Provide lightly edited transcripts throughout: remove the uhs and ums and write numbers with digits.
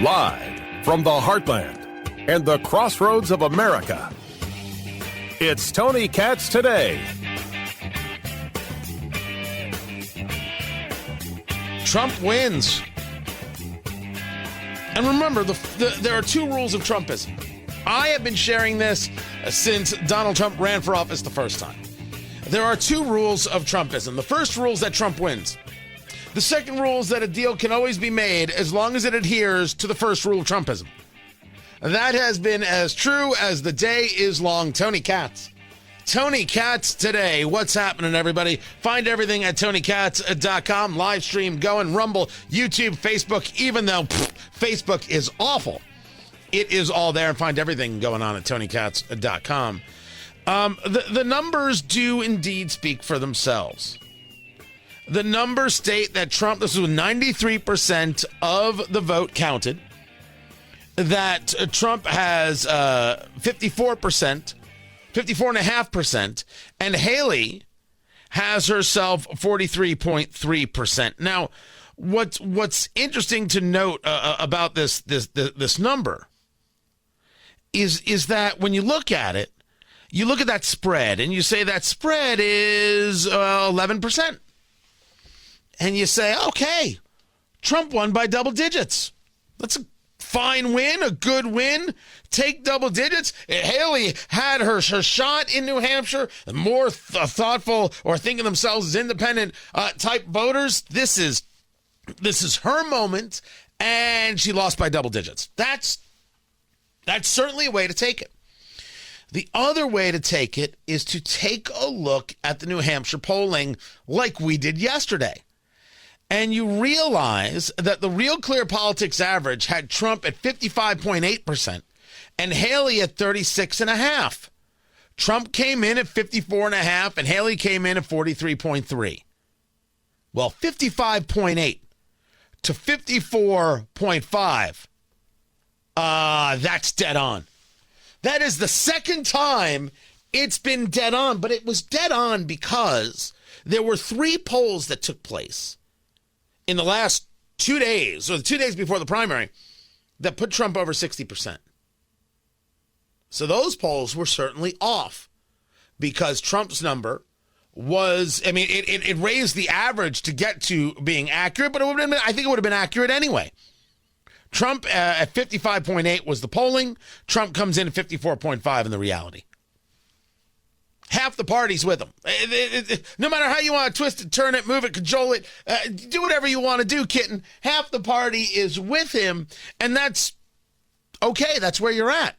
Live from the heartland and the crossroads of America, it's Tony Katz Today. Trump wins. And remember, there are two rules of Trumpism. I have been sharing this since Donald Trump ran for office the first time. There are two rules of Trumpism. The first rule is that Trump wins. The second rule is that a deal can always be made as long as it adheres to the first rule of Trumpism. That has been as true as the day is long. Tony Katz. Tony Katz Today. What's happening, everybody? Find everything at TonyKatz.com. Live stream going, Rumble, YouTube, Facebook, even though Facebook is awful. It is all there, and find everything going on at TonyKatz.com. The numbers do indeed speak for themselves. The numbers state that Trump, this was 93% of the vote counted, that Trump has 54.5%, and Haley has herself 43.3%. Now, what's interesting to note about this number is that when you look at it, you look at that spread, and you say that spread is 11%. And you say, okay, Trump won by double digits. That's a fine win, a good win. Take double digits. Haley had her shot in New Hampshire. More thoughtful or thinking themselves as independent type voters. This is her moment, and she lost by double digits. That's certainly a way to take it. The other way to take it is to take a look at the New Hampshire polling like we did yesterday. And you realize that the Real Clear Politics average had Trump at 55.8% and Haley at 36.5%. Trump came in at 54.5% and Haley came in at 43.3%. Well, 55.8 to 54.5, that's dead on. That is the second time it's been dead on, but it was dead on because there were three polls that took place in the last 2 days, or the 2 days before the primary, that put Trump over 60%. So those polls were certainly off because Trump's number was, it raised the average to get to being accurate, but I think it would have been accurate anyway. Trump at 55.8 was the polling. Trump comes in at 54.5 in the reality. Half the party's with him. No matter how you want to twist it, turn it, move it, cajole it, do whatever you want to do, kitten. Half the party is with him, and that's okay. That's where you're at.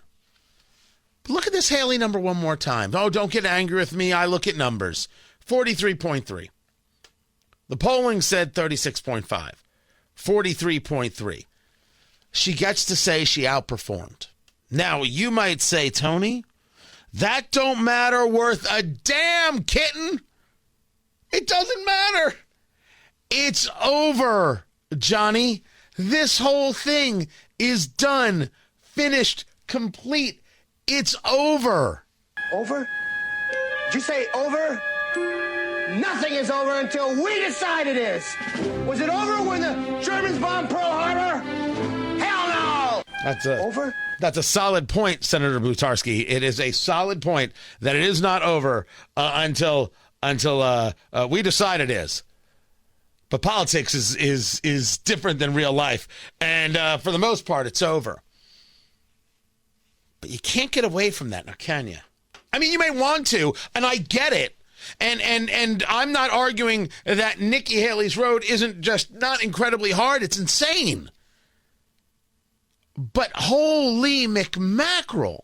But look at this Haley number one more time. Oh, don't get angry with me. I look at numbers. 43.3. The polling said 36.5. 43.3. She gets to say she outperformed. Now, you might say, Tony, that don't matter worth a damn, kitten. It doesn't matter. It's over, Johnny. This whole thing is done, finished, complete. It's over. Over? Did you say over? Nothing is over until we decide it is. Was it over when the Germans bombed Pearl Harbor? Hell no! Over? That's a solid point, Senator Butarski. It is a solid point that it is not over until we decide it is. But politics is different than real life, and for the most part, it's over. But you can't get away from that now, can you? I mean, you may want to, and I get it. And I'm not arguing that Nikki Haley's road isn't just not incredibly hard. It's insane. But holy McMackerel,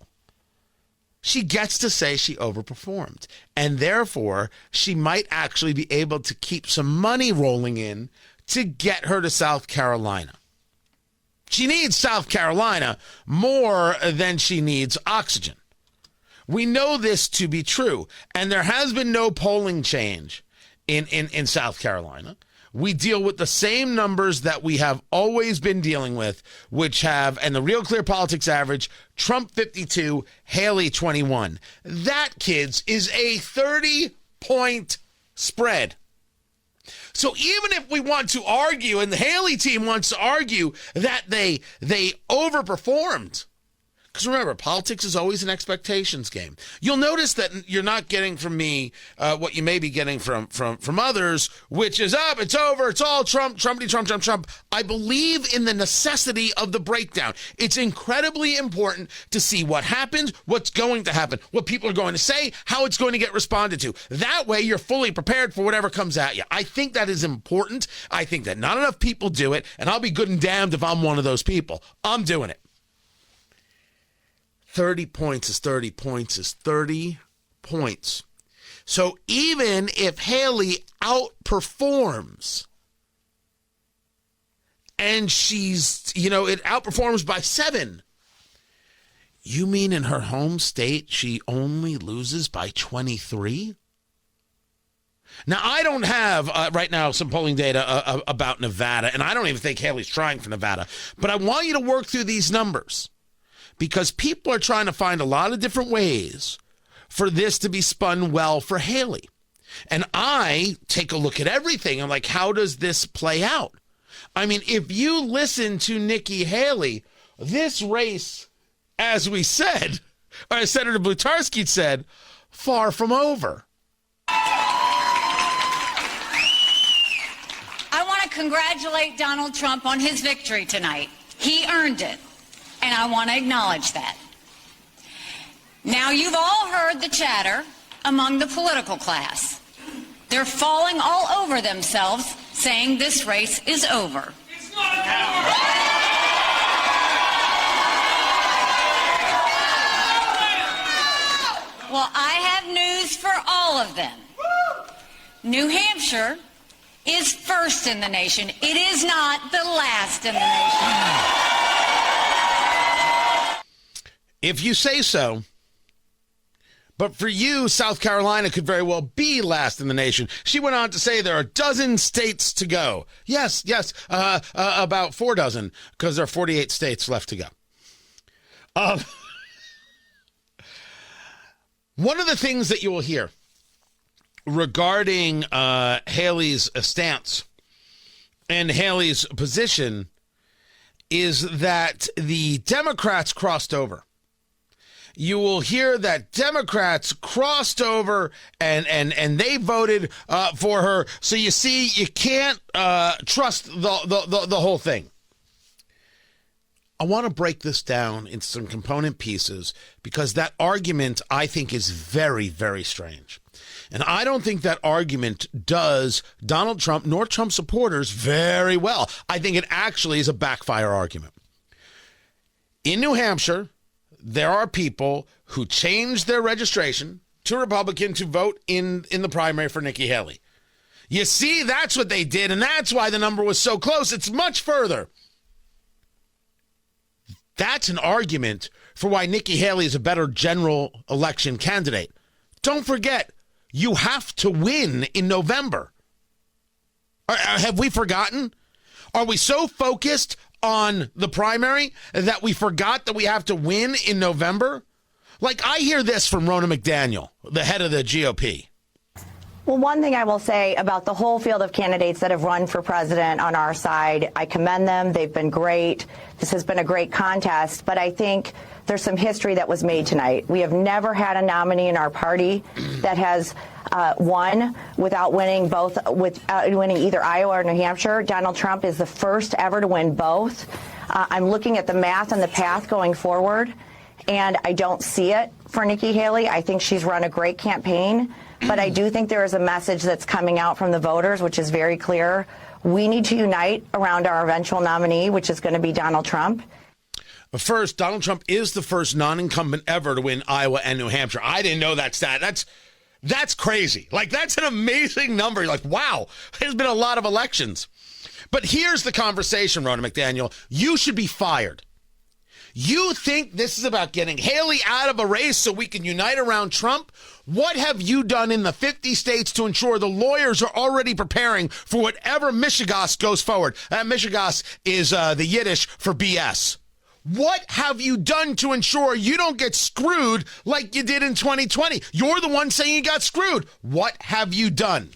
she gets to say she overperformed. And therefore, she might actually be able to keep some money rolling in to get her to South Carolina. She needs South Carolina more than she needs oxygen. We know this to be true, and there has been no polling change in South Carolina. We deal with the same numbers that we have always been dealing with, which have, and the Real Clear Politics average, Trump 52, Haley 21. That, kids, is a 30-point spread. So even if we want to argue, and the Haley team wants to argue that they overperformed, because remember, politics is always an expectations game. You'll notice that you're not getting from me what you may be getting from others, which is up, it's over, it's all Trump, Trumpity, Trump, Trump, Trump. I believe in the necessity of the breakdown. It's incredibly important to see what happened, what's going to happen, what people are going to say, how it's going to get responded to. That way, you're fully prepared for whatever comes at you. I think that is important. I think that not enough people do it, and I'll be good and damned if I'm one of those people. I'm doing it. 30 points is 30 points is 30 points. So even if Haley outperforms, and she's, it outperforms by 7, you mean in her home state she only loses by 23? Now, I don't have right now some polling data about Nevada, and I don't even think Haley's trying for Nevada, but I want you to work through these numbers, because people are trying to find a lot of different ways for this to be spun well for Haley. And I take a look at everything. I'm like, how does this play out? I mean, if you listen to Nikki Haley, this race, as we said, or as Senator Blutarski said, far from over. I want to congratulate Donald Trump on his victory tonight. He earned it. And I want to acknowledge that. Now, you've all heard the chatter among the political class. They're falling all over themselves, saying this race is over. It's not over! Well, I have news for all of them. New Hampshire is first in the nation. It is not the last in the nation. If you say so. But for you, South Carolina could very well be last in the nation. She went on to say there are a dozen states to go. Yes, about 4 dozen, because there are 48 states left to go. One of the things that you will hear regarding Haley's stance and Haley's position is that the Democrats crossed over. You will hear that Democrats crossed over and they voted for her. So you see, you can't trust the whole thing. I want to break this down into some component pieces because that argument, I think, is very, very strange. And I don't think that argument does Donald Trump nor Trump supporters very well. I think it actually is a backfire argument. In New Hampshire, there are people who changed their registration to Republican to vote in the primary for Nikki Haley. You see, that's what they did, and that's why the number was so close. It's much further. That's an argument for why Nikki Haley is a better general election candidate. Don't forget, you have to win in November. Have we forgotten? Are we so focused on the primary that we forgot that we have to win in November? Like, I hear this from Ronna McDaniel, the head of the GOP. Well, one thing I will say about the whole field of candidates that have run for president on our side, I commend them. They've been great. This has been a great contest, but I think there's some history that was made tonight. We have never had a nominee in our party that has won without winning winning either Iowa or New Hampshire. Donald Trump is the first ever to win both. I'm looking at the math and the path going forward, and I don't see it for Nikki Haley. I think she's run a great campaign, but I do think there is a message that's coming out from the voters, which is very clear. We need to unite around our eventual nominee, which is going to be Donald Trump. First, Donald Trump is the first non-incumbent ever to win Iowa and New Hampshire. I didn't know that stat. That's crazy. Like, that's an amazing number. You're like, wow, there's been a lot of elections. But here's the conversation, Ronna McDaniel. You should be fired. You think this is about getting Haley out of a race so we can unite around Trump? What have you done in the 50 states to ensure the lawyers are already preparing for whatever mishegas goes forward? Mishegas is the Yiddish for BS. What have you done to ensure you don't get screwed like you did in 2020? You're the one saying you got screwed. What have you done?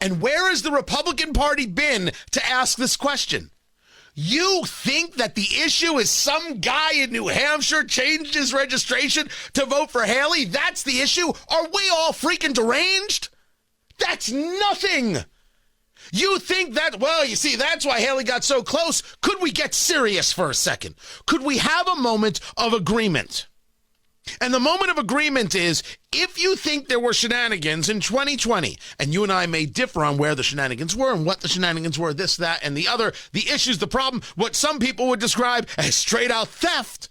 And where has the Republican Party been to ask this question? You think that the issue is some guy in New Hampshire changed his registration to vote for Haley? That's the issue? Are we all freaking deranged? That's nothing. You think that, well, you see, that's why Haley got so close. Could we get serious for a second? Could we have a moment of agreement? And the moment of agreement is, if you think there were shenanigans in 2020, and you and I may differ on where the shenanigans were and what the shenanigans were, this, that, and the other, the issues, the problem, what some people would describe as straight out theft.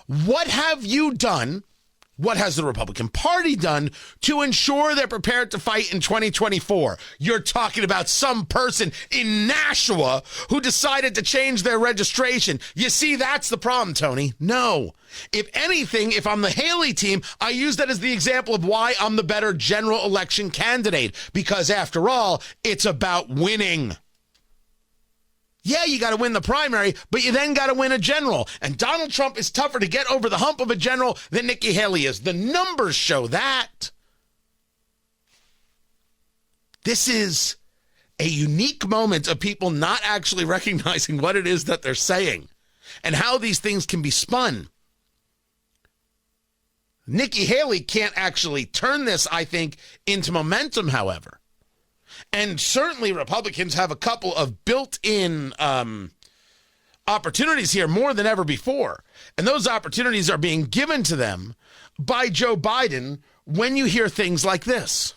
What have you done? What has the Republican Party done to ensure they're prepared to fight in 2024? You're talking about some person in Nashua who decided to change their registration. You see, that's the problem, Tony. No. If anything, if I'm the Haley team, I use that as the example of why I'm the better general election candidate. Because after all, it's about winning. Yeah, you got to win the primary, but you then got to win a general. And Donald Trump is tougher to get over the hump of a general than Nikki Haley is. The numbers show that. This is a unique moment of people not actually recognizing what it is that they're saying and how these things can be spun. Nikki Haley can't actually turn this, I think, into momentum, however. And certainly Republicans have a couple of built-in opportunities here more than ever before. And those opportunities are being given to them by Joe Biden when you hear things like this.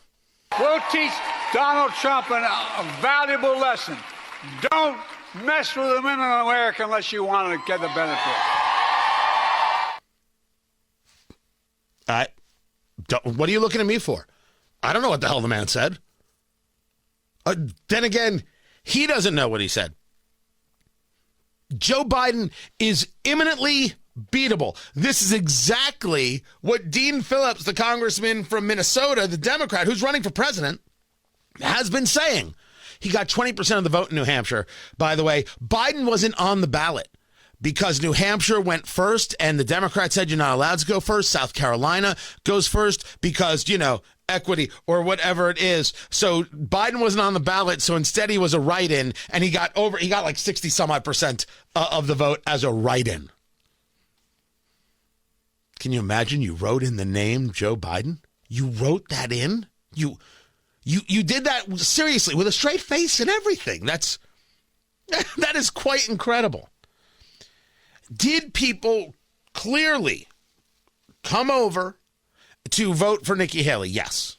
We'll teach Donald Trump a valuable lesson. Don't mess with the women in America unless you want to get the benefit. What are you looking at me for? I don't know what the hell the man said. Then again, he doesn't know what he said. Joe Biden is imminently beatable. This is exactly what Dean Phillips, the congressman from Minnesota, the Democrat who's running for president, has been saying. He got 20% of the vote in New Hampshire. By the way, Biden wasn't on the ballot because New Hampshire went first and the Democrats said you're not allowed to go first. South Carolina goes first because, equity or whatever it is. So Biden wasn't on the ballot. So instead he was a write-in and he got like 60 some odd % of the vote as a write-in. Can you imagine you wrote in the name Joe Biden? You wrote that in? You did that seriously with a straight face and everything. That is quite incredible. Did people clearly come over to vote for Nikki Haley? Yes.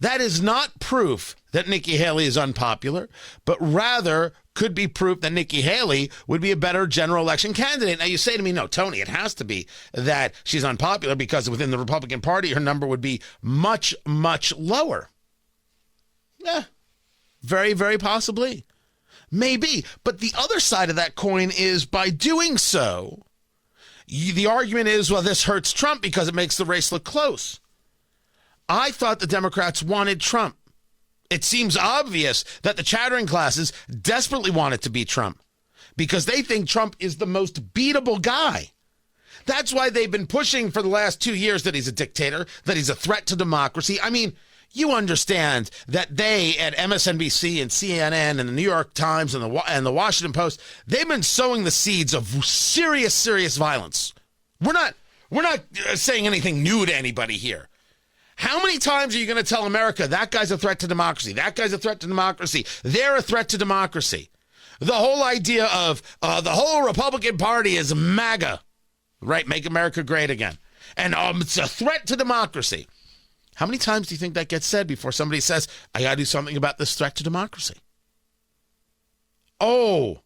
That is not proof that Nikki Haley is unpopular, but rather could be proof that Nikki Haley would be a better general election candidate. Now you say to me, no, Tony, it has to be that she's unpopular because within the Republican Party, her number would be much, much lower. Yeah, very, very possibly. Maybe. But the other side of that coin is by doing so, the argument is, well, this hurts Trump because it makes the race look close. I thought the Democrats wanted Trump. It seems obvious that the chattering classes desperately want it to be Trump because they think Trump is the most beatable guy. That's why they've been pushing for the last 2 years that he's a dictator, that he's a threat to democracy. I mean, you understand that they at MSNBC and CNN and the New York Times and the Washington Post, they've been sowing the seeds of serious, serious violence. We're not saying anything new to anybody here. How many times are you going to tell America that guy's a threat to democracy? That guy's a threat to democracy. They're a threat to democracy. The whole idea of the whole Republican Party is MAGA, right? Make America great again. And it's a threat to democracy. How many times do you think that gets said before somebody says, I got to do something about this threat to democracy? Oh,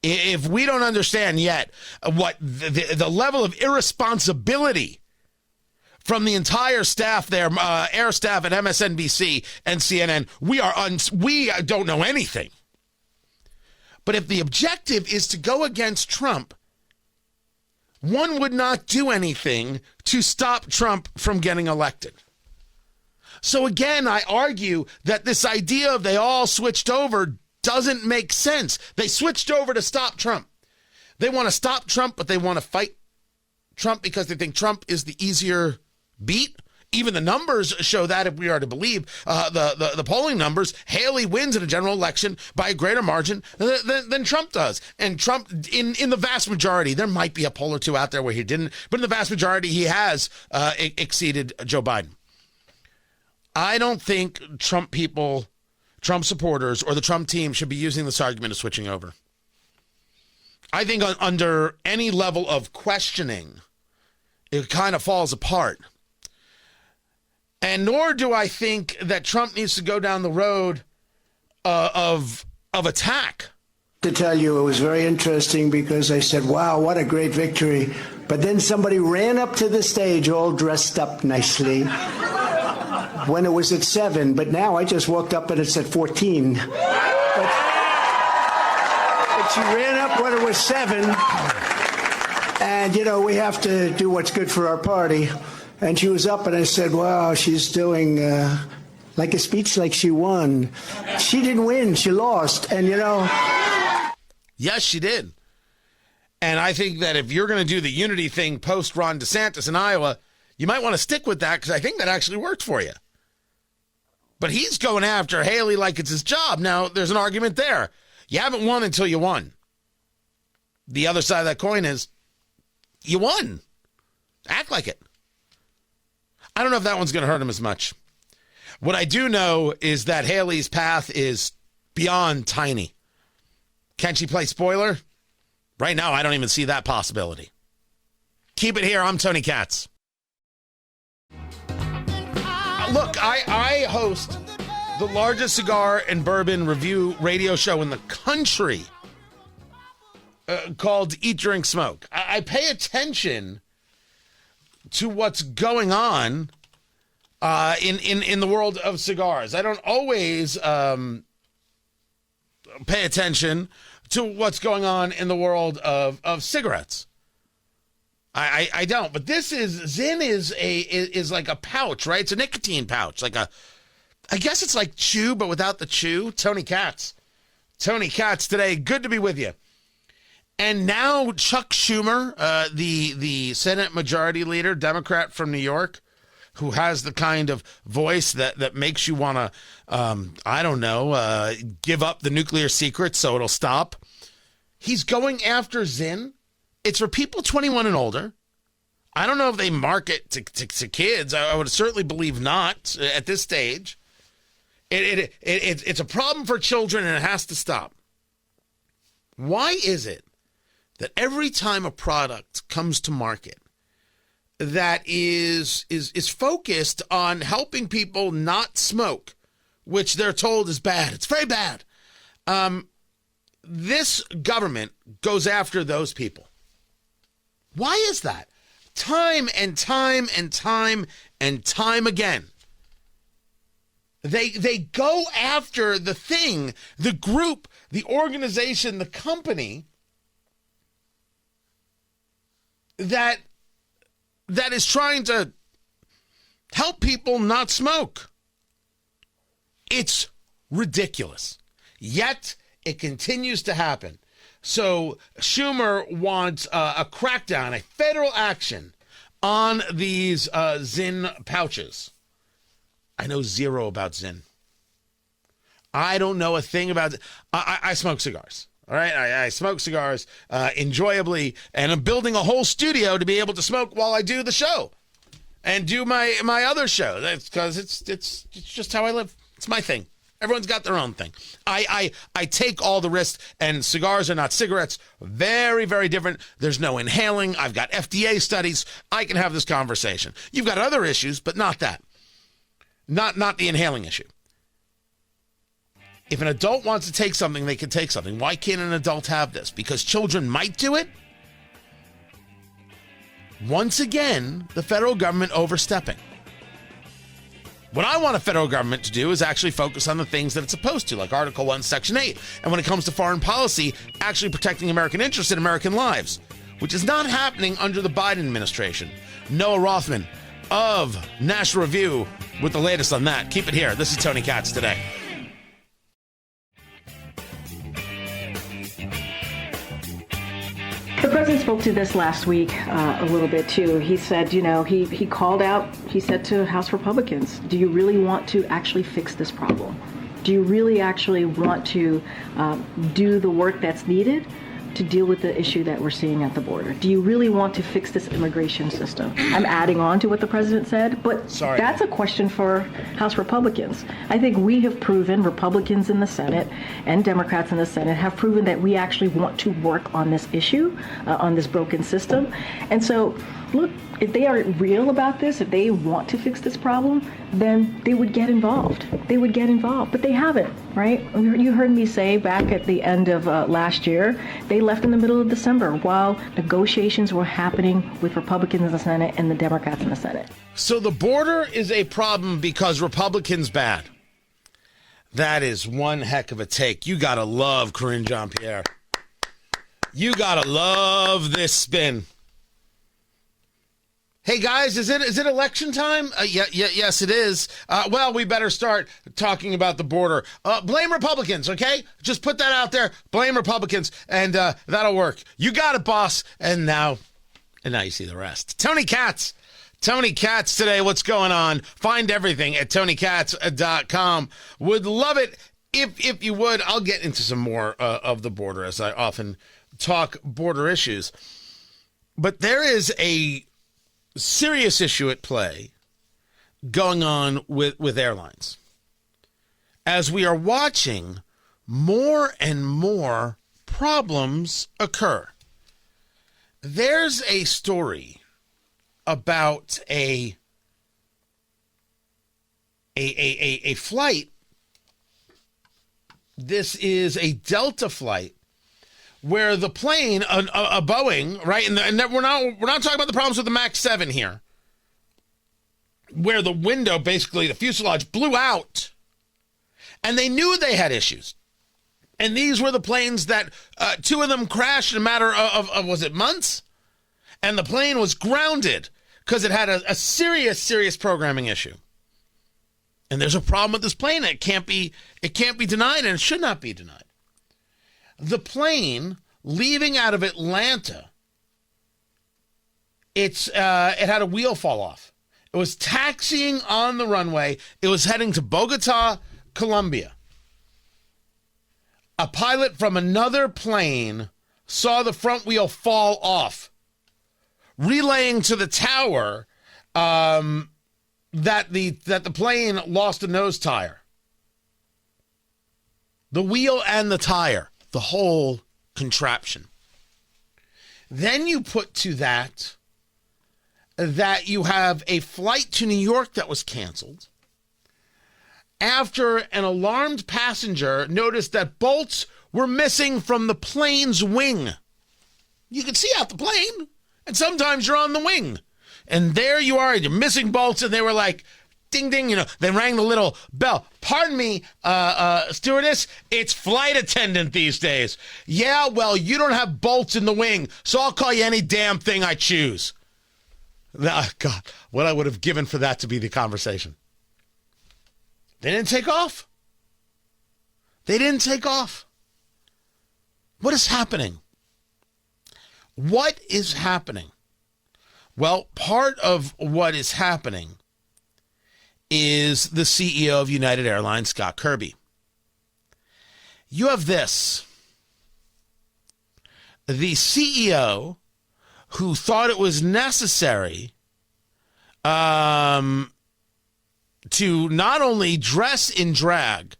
if we don't understand yet what the level of irresponsibility from the entire staff there, air staff at MSNBC and CNN, we don't know anything. But if the objective is to go against Trump, one would not do anything to stop Trump from getting elected. So again, I argue that this idea of they all switched over doesn't make sense. They switched over to stop Trump. They want to stop Trump, but they want to fight Trump because they think Trump is the easier beat even the numbers show that, if we are to believe the polling numbers, Haley wins in a general election by a greater margin than Trump does. And Trump, in the vast majority, there might be a poll or two out there where he didn't, but in the vast majority, he has exceeded Joe Biden. I don't think Trump people, Trump supporters, or the Trump team should be using this argument of switching over. I think under any level of questioning, it kind of falls apart. And nor do I think that Trump needs to go down the road of attack. To tell you, it was very interesting because I said, wow, what a great victory. But then somebody ran up to the stage all dressed up nicely when it was at 7. But now I just walked up and it's at 14. But she ran up when it was 7. And, you know, we have to do what's good for our party. And she was up and I said, wow, she's doing like a speech like she won. She didn't win. She lost. And, you know. Yes, she did. And I think that if you're going to do the unity thing post Ron DeSantis in Iowa, you might want to stick with that because I think that actually worked for you. But he's going after Haley like it's his job. Now, there's an argument there. You haven't won until you won. The other side of that coin is you won. Act like it. I don't know if that one's going to hurt him as much. What I do know is that Haley's path is beyond tiny. Can she play spoiler? Right now, I don't even see that possibility. Keep it here. I'm Tony Katz. Look, I host the largest cigar and bourbon review radio show in the country called Eat, Drink, Smoke. I pay attention to what's going on in the world of cigars. I don't always pay attention to what's going on in the world of cigarettes. I don't. But this is, Zyn is like a pouch, right? It's a nicotine pouch. I guess it's like chew, but without the chew. Tony Katz today. Good to be with you. And now Chuck Schumer, the Senate Majority Leader, Democrat from New York, who has the kind of voice that makes you want to, give up the nuclear secret so it'll stop. He's going after Zyn. It's for people 21 and older. I don't know if they market to kids. I would certainly believe not at this stage. It's a problem for children and it has to stop. Why is it that every time a product comes to market that is focused on helping people not smoke, which they're told is bad, it's very bad, this government goes after those people? Why is that? Time and time and time and time again. They go after the thing, the group, the organization, the company that is trying to help people not smoke. It's ridiculous. Yet it continues to happen. So Schumer wants a crackdown, a federal action on these Zyn pouches. I know zero about Zyn. I don't know a thing about it. I smoke cigars. All right, I smoke cigars enjoyably, and I'm building a whole studio to be able to smoke while I do the show and do my other show. That's because it's just how I live. It's my thing. Everyone's got their own thing. I take all the risks, and cigars are not cigarettes. Very, very different. There's no inhaling. I've got FDA studies. I can have this conversation. You've got other issues, but not that. Not the inhaling issue. If an adult wants to take something, they can take something. Why can't an adult have this? Because children might do it? Once again, the federal government overstepping. What I want a federal government to do is actually focus on the things that it's supposed to, like Article 1, Section 8. And when it comes to foreign policy, actually protecting American interests and American lives, which is not happening under the Biden administration. Noah Rothman of National Review with the latest on that. Keep it here. This is Tony Katz today. The president spoke to this last week a little bit, too. He said, he called out, he said to House Republicans, do you really want to actually fix this problem? Do you really actually want to do the work that's needed to deal with the issue that we're seeing at the border? Do you really want to fix this immigration system? I'm adding on to what the president said, but that's a question for House Republicans. I think we have proven, Republicans in the Senate and Democrats in the Senate have proven that we actually want to work on this issue, on this broken system. And so, look, if they are real about this, if they want to fix this problem, then they would get involved. They would get involved, but they haven't, right? You heard me say back at the end of last year, they left in the middle of December while negotiations were happening with Republicans in the Senate and the Democrats in the Senate. So the border is a problem because Republicans bad. That is one heck of a take. You got to love Karine Jean-Pierre. You got to love this spin. Hey, guys, is it election time? Yes, it is. Well, we better start talking about the border. Blame Republicans, okay? Just put that out there. Blame Republicans, and that'll work. You got it, boss. And now you see the rest. Tony Katz. Tony Katz today. What's going on? Find everything at TonyKatz.com. Would love it if you would. I'll get into some more of the border as I often talk border issues. But there is a serious issue at play going on with airlines as we are watching more and more problems occur. There's a story about a flight. This is a Delta flight where the plane, a Boeing, right, and we're not talking about the problems with the MAX 7 here, where the window, basically the fuselage, blew out, and they knew they had issues. And these were the planes that two of them crashed in a matter of was it months? And the plane was grounded because it had a serious programming issue. And there's a problem with this plane. It can't be denied, and it should not be denied. The plane leaving out of Atlanta, it had a wheel fall off. It was taxiing on the runway. It was heading to Bogota, Colombia. A pilot from another plane saw the front wheel fall off, relaying to the tower that the plane lost a nose tire. The wheel and the tire. The whole contraption. Then you put to that you have a flight to New York that was canceled after an alarmed passenger noticed that bolts were missing from the plane's wing. You can see out the plane, and sometimes you're on the wing. And there you are, you're missing bolts, and they were like, ding, ding, they rang the little bell. Pardon me, stewardess, it's flight attendant these days. Yeah, well, you don't have bolts in the wing, so I'll call you any damn thing I choose. God, what I would have given for that to be the conversation. They didn't take off. They didn't take off. What is happening? What is happening? Well, part of what is happening is the CEO of United Airlines, Scott Kirby. You have this. The CEO who thought it was necessary to not only dress in drag,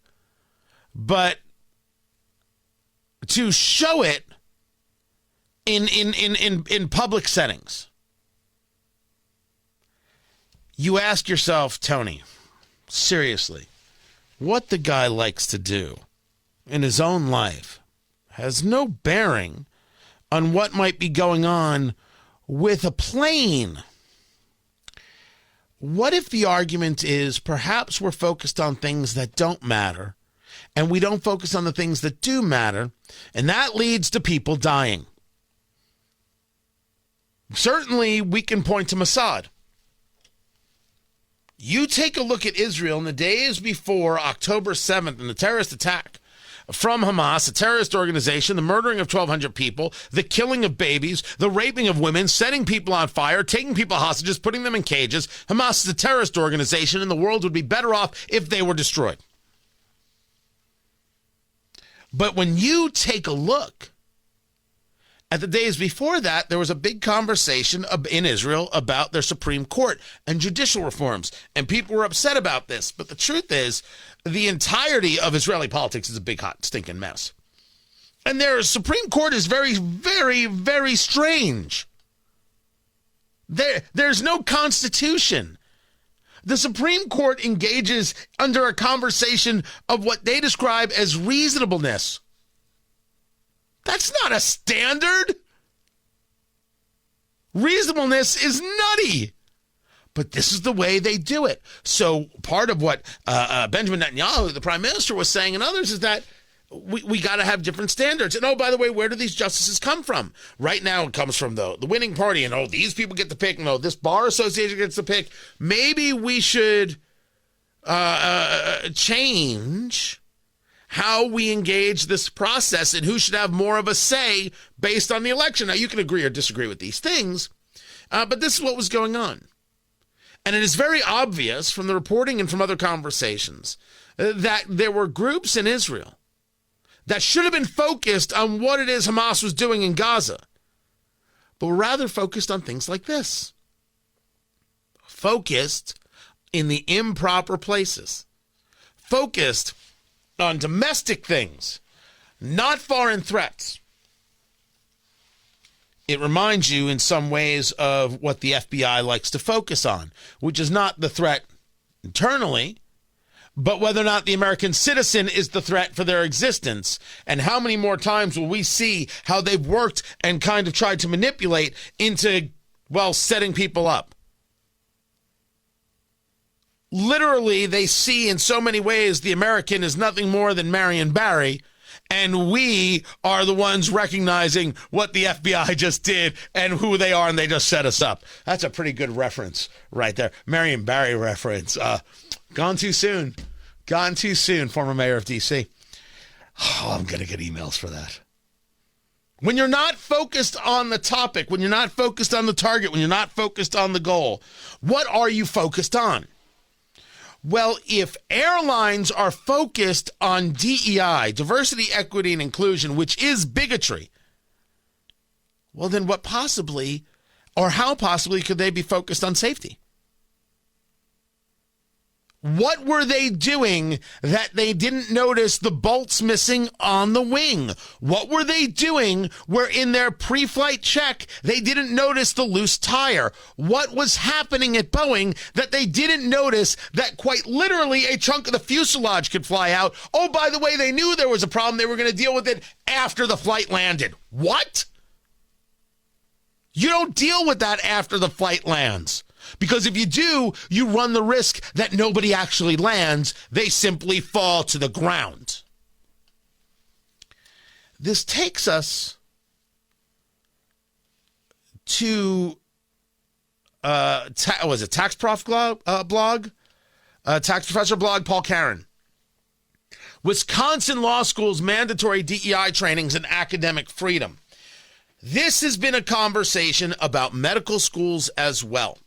but to show it in public settings. You ask yourself, Tony, seriously, what the guy likes to do in his own life has no bearing on what might be going on with a plane. What if the argument is perhaps we're focused on things that don't matter and we don't focus on the things that do matter, and that leads to people dying? Certainly, we can point to Mossad. You take a look at Israel in the days before October 7th and the terrorist attack from Hamas, a terrorist organization, the murdering of 1,200 people, the killing of babies, the raping of women, setting people on fire, taking people hostages, putting them in cages. Hamas is a terrorist organization, and the world would be better off if they were destroyed. But when you take a look at the days before that, there was a big conversation in Israel about their Supreme Court and judicial reforms, and people were upset about this. But the truth is, the entirety of Israeli politics is a big, hot, stinking mess. And their Supreme Court is very, very, very strange. There's no constitution. The Supreme Court engages under a conversation of what they describe as reasonableness. That's not a standard. Reasonableness is nutty. But this is the way they do it. So part of what Benjamin Netanyahu, the prime minister, was saying, and others, is that we got to have different standards. And, oh, by the way, where do these justices come from? Right now it comes from the winning party. And, oh, these people get to pick. No, this bar association gets to pick. Maybe we should change how we engage this process and who should have more of a say based on the election. Now, you can agree or disagree with these things, but this is what was going on. And it is very obvious from the reporting and from other conversations that there were groups in Israel that should have been focused on what it is Hamas was doing in Gaza, but were rather focused on things like this. Focused in the improper places. Focused on domestic things, not foreign threats. It reminds you in some ways of what the FBI likes to focus on, which is not the threat internally, but whether or not the American citizen is the threat for their existence. And how many more times will we see how they've worked and kind of tried to manipulate into, well, setting people up? Literally, they see in so many ways the American is nothing more than Marion Barry, and we are the ones recognizing what the FBI just did and who they are, and they just set us up. That's a pretty good reference right there. Marion Barry reference. Gone too soon. Gone too soon, former mayor of D.C. Oh, I'm going to get emails for that. When you're not focused on the topic, when you're not focused on the target, when you're not focused on the goal, what are you focused on? Well, if airlines are focused on DEI, diversity, equity, and inclusion, which is bigotry, well, then what possibly, or how possibly could they be focused on safety? What were they doing that they didn't notice the bolts missing on the wing? What were they doing where in their pre-flight check they didn't notice the loose tire? What was happening at Boeing that they didn't notice that quite literally a chunk of the fuselage could fly out? Oh, by the way, they knew there was a problem. They were going to deal with it after the flight landed. What? You don't deal with that after the flight lands. Because if you do, you run the risk that nobody actually lands. They simply fall to the ground. This takes us to, Tax Prof blog? Tax Professor blog, Paul Karen. Wisconsin Law School's mandatory DEI trainings and academic freedom. This has been a conversation about medical schools as well.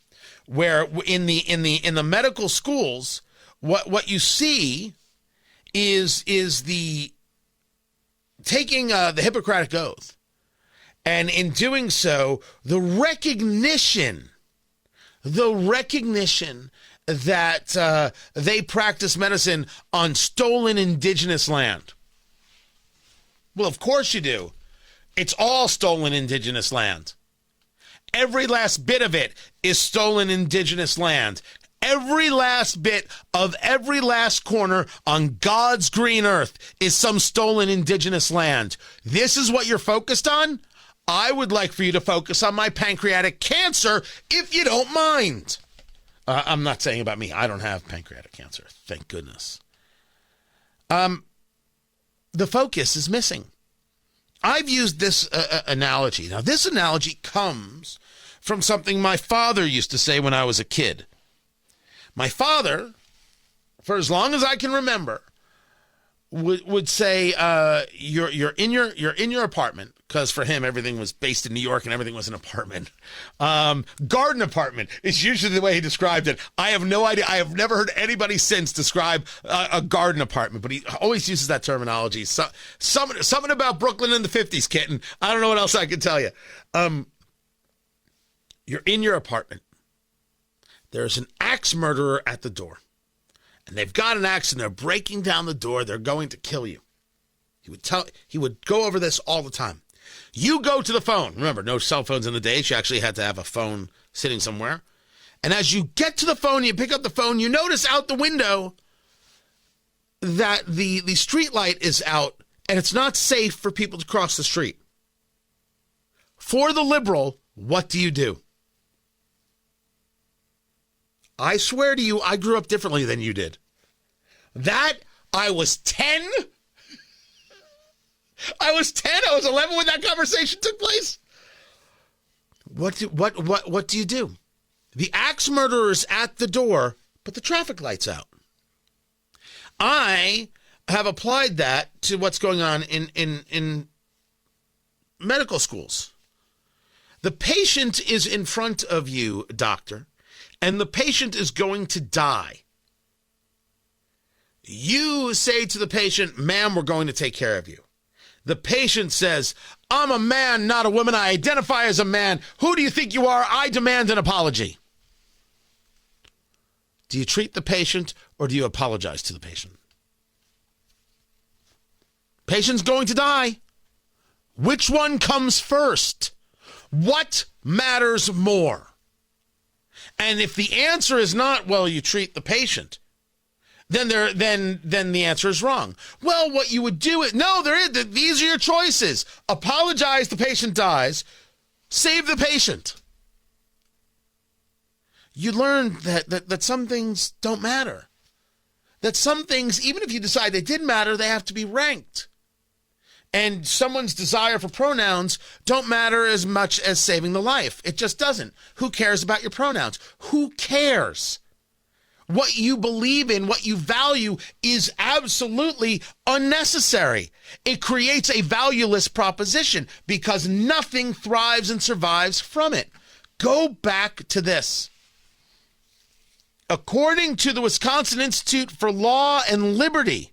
Where in the medical schools, what you see is the taking the Hippocratic Oath, and in doing so, the recognition that they practice medicine on stolen indigenous land. Well, of course you do. It's all stolen indigenous land. Every last bit of it is stolen indigenous land. Every last bit of every last corner on God's green earth is some stolen indigenous land. This is what you're focused on? I would like for you to focus on my pancreatic cancer, if you don't mind. I'm not saying about me. I don't have pancreatic cancer, thank goodness. The focus is missing. I've used this analogy. Now, this analogy comes from something my father used to say when I was a kid. My father, for as long as I can remember, would say you're in your apartment, because for him everything was based in New York and everything was an apartment. Garden apartment is usually the way he described it. I have no idea. I have never heard anybody since describe a garden apartment, but he always uses that terminology. Something about Brooklyn in the 50s, kitten. I don't know what else I can tell you. You're in your apartment. There's an axe murderer at the door. And they've got an axe and they're breaking down the door. They're going to kill you. He would go over this all the time. You go to the phone. Remember, no cell phones in the days. You actually had to have a phone sitting somewhere. And as you get to the phone, you pick up the phone, you notice out the window that the street light is out and it's not safe for people to cross the street. For the liberal, what do? I swear to you, I grew up differently than you did. I was 10. I was 11 when that conversation took place. What do you do? The axe murderer is at the door, but the traffic light's out. I have applied that to what's going on in medical schools. The patient is in front of you, doctor, and the patient is going to die. You say to the patient, ma'am, we're going to take care of you. The patient says, I'm a man, not a woman. I identify as a man. Who do you think you are? I demand an apology. Do you treat the patient or do you apologize to the patient? Patient's going to die. Which one comes first? What matters more? And if the answer is not, well, you treat the patient, then the answer is wrong. Well, what you would do is, no, these are your choices. Apologize, the patient dies. Save the patient. You learn that some things don't matter. That some things, even if you decide they did matter, they have to be ranked. And someone's desire for pronouns don't matter as much as saving the life. It just doesn't. Who cares about your pronouns? Who cares? What you believe in, what you value is absolutely unnecessary. It creates a valueless proposition because nothing thrives and survives from it. Go back to this. According to the Wisconsin Institute for Law and Liberty,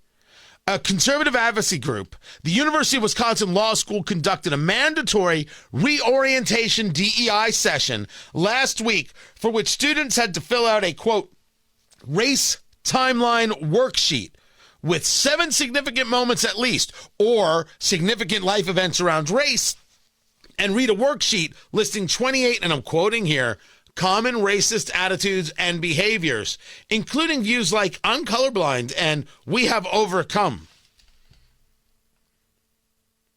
a conservative advocacy group, the University of Wisconsin Law School conducted a mandatory reorientation DEI session last week for which students had to fill out a, quote, race timeline worksheet with 7 significant moments at least, or significant life events around race, and read a worksheet listing 28, and I'm quoting here, common racist attitudes and behaviors, including views like I'm colorblind and we have overcome.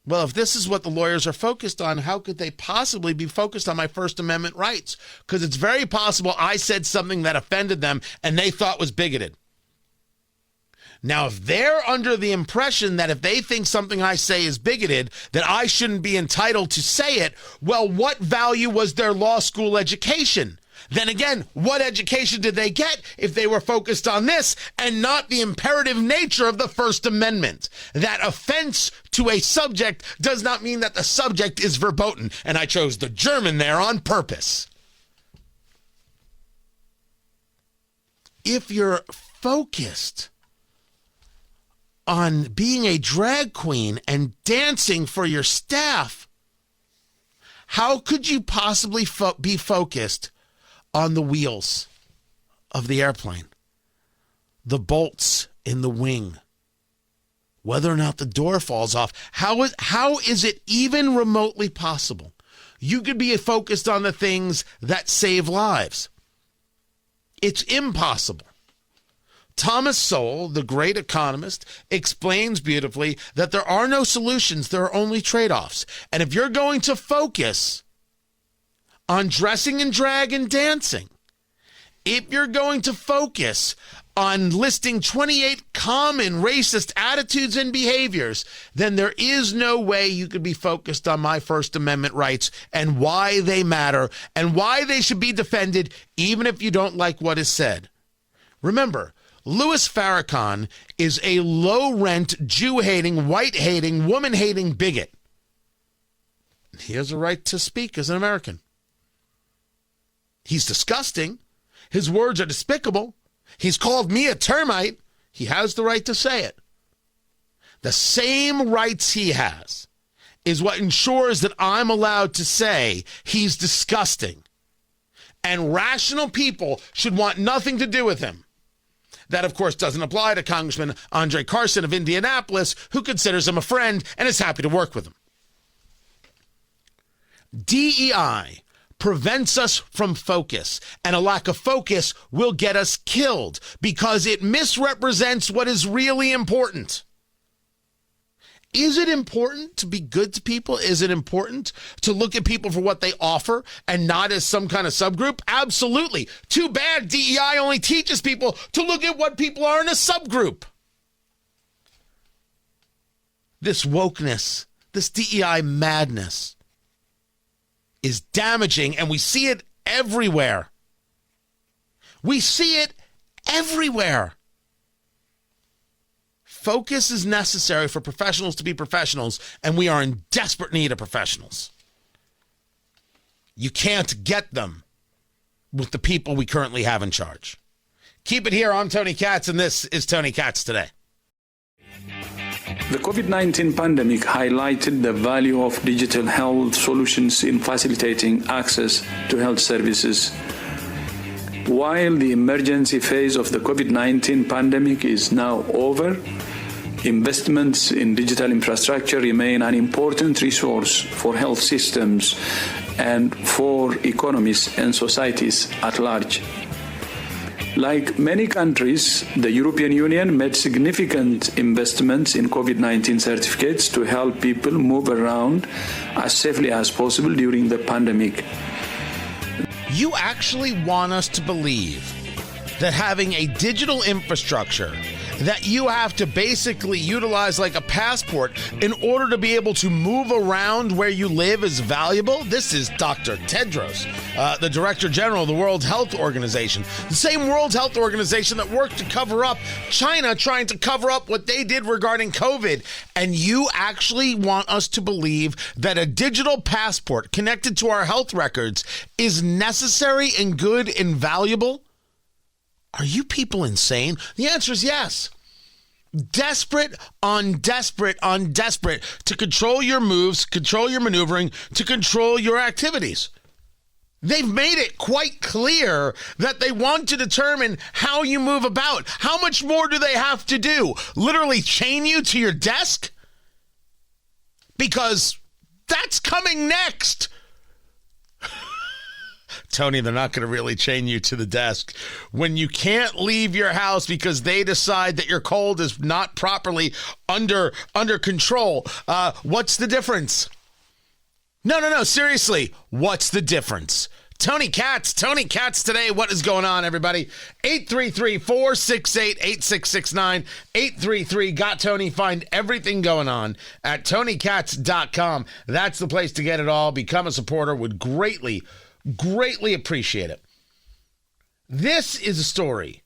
Well, if this is what the lawyers are focused on, how could they possibly be focused on my First Amendment rights? Because it's very possible I said something that offended them and they thought was bigoted. Now, if they're under the impression that if they think something I say is bigoted, that I shouldn't be entitled to say it, well, what value was their law school education? Then again, what education did they get if they were focused on this and not the imperative nature of the First Amendment? That offense to a subject does not mean that the subject is verboten. And I chose the German there on purpose. If you're focused on being a drag queen and dancing for your staff, how could you possibly be focused on the wheels of the airplane, the bolts in the wing, whether or not the door falls off? How is it even remotely possible? You could be focused on the things that save lives. It's impossible. Thomas Sowell, the great economist, explains beautifully that there are no solutions, there are only trade-offs. And if you're going to focus on dressing in drag and dancing, if you're going to focus on listing 28 common racist attitudes and behaviors, then there is no way you could be focused on my First Amendment rights and why they matter and why they should be defended, even if you don't like what is said. Remember, Louis Farrakhan is a low-rent, Jew-hating, white-hating, woman-hating bigot. He has a right to speak as an American. He's disgusting. His words are despicable. He's called me a termite. He has the right to say it. The same rights he has is what ensures that I'm allowed to say he's disgusting. And rational people should want nothing to do with him. That, of course, doesn't apply to Congressman Andre Carson of Indianapolis, who considers him a friend and is happy to work with him. DEI prevents us from focus, and a lack of focus will get us killed because it misrepresents what is really important. Is it important to be good to people? Is it important to look at people for what they offer and not as some kind of subgroup? Absolutely. Too bad DEI only teaches people to look at what people are in a subgroup. This wokeness, this DEI madness is damaging, and we see it everywhere. We see it everywhere. Focus is necessary for professionals to be professionals, and we are in desperate need of professionals. You can't get them with the people we currently have in charge. Keep it here. I'm Tony Katz, and this is Tony Katz Today. The COVID-19 pandemic highlighted the value of digital health solutions in facilitating access to health services. While the emergency phase of the COVID-19 pandemic is now over, investments in digital infrastructure remain an important resource for health systems and for economies and societies at large. Like many countries, the European Union made significant investments in COVID-19 certificates to help people move around as safely as possible during the pandemic. You actually want us to believe that having a digital infrastructure that you have to basically utilize like a passport in order to be able to move around where you live is valuable? This is Dr. Tedros, the Director General of the World Health Organization. The same World Health Organization that worked to cover up China trying to cover up what they did regarding COVID. And you actually want us to believe that a digital passport connected to our health records is necessary and good and valuable? Are you people insane? The answer is yes. Desperate on desperate on desperate to control your moves, control your maneuvering, to control your activities. They've made it quite clear that they want to determine how you move about. How much more do they have to do? Literally chain you to your desk? Because that's coming next. Tony, they're not going to really chain you to the desk. When you can't leave your house because they decide that your cold is not properly under control, what's the difference? No, seriously, what's the difference? Tony Katz Today. What is going on, everybody? 833-468-8669, 833-GOT-TONY. Find everything going on at TonyKatz.com. That's the place to get it all. Become a supporter. Would greatly appreciate it. This is a story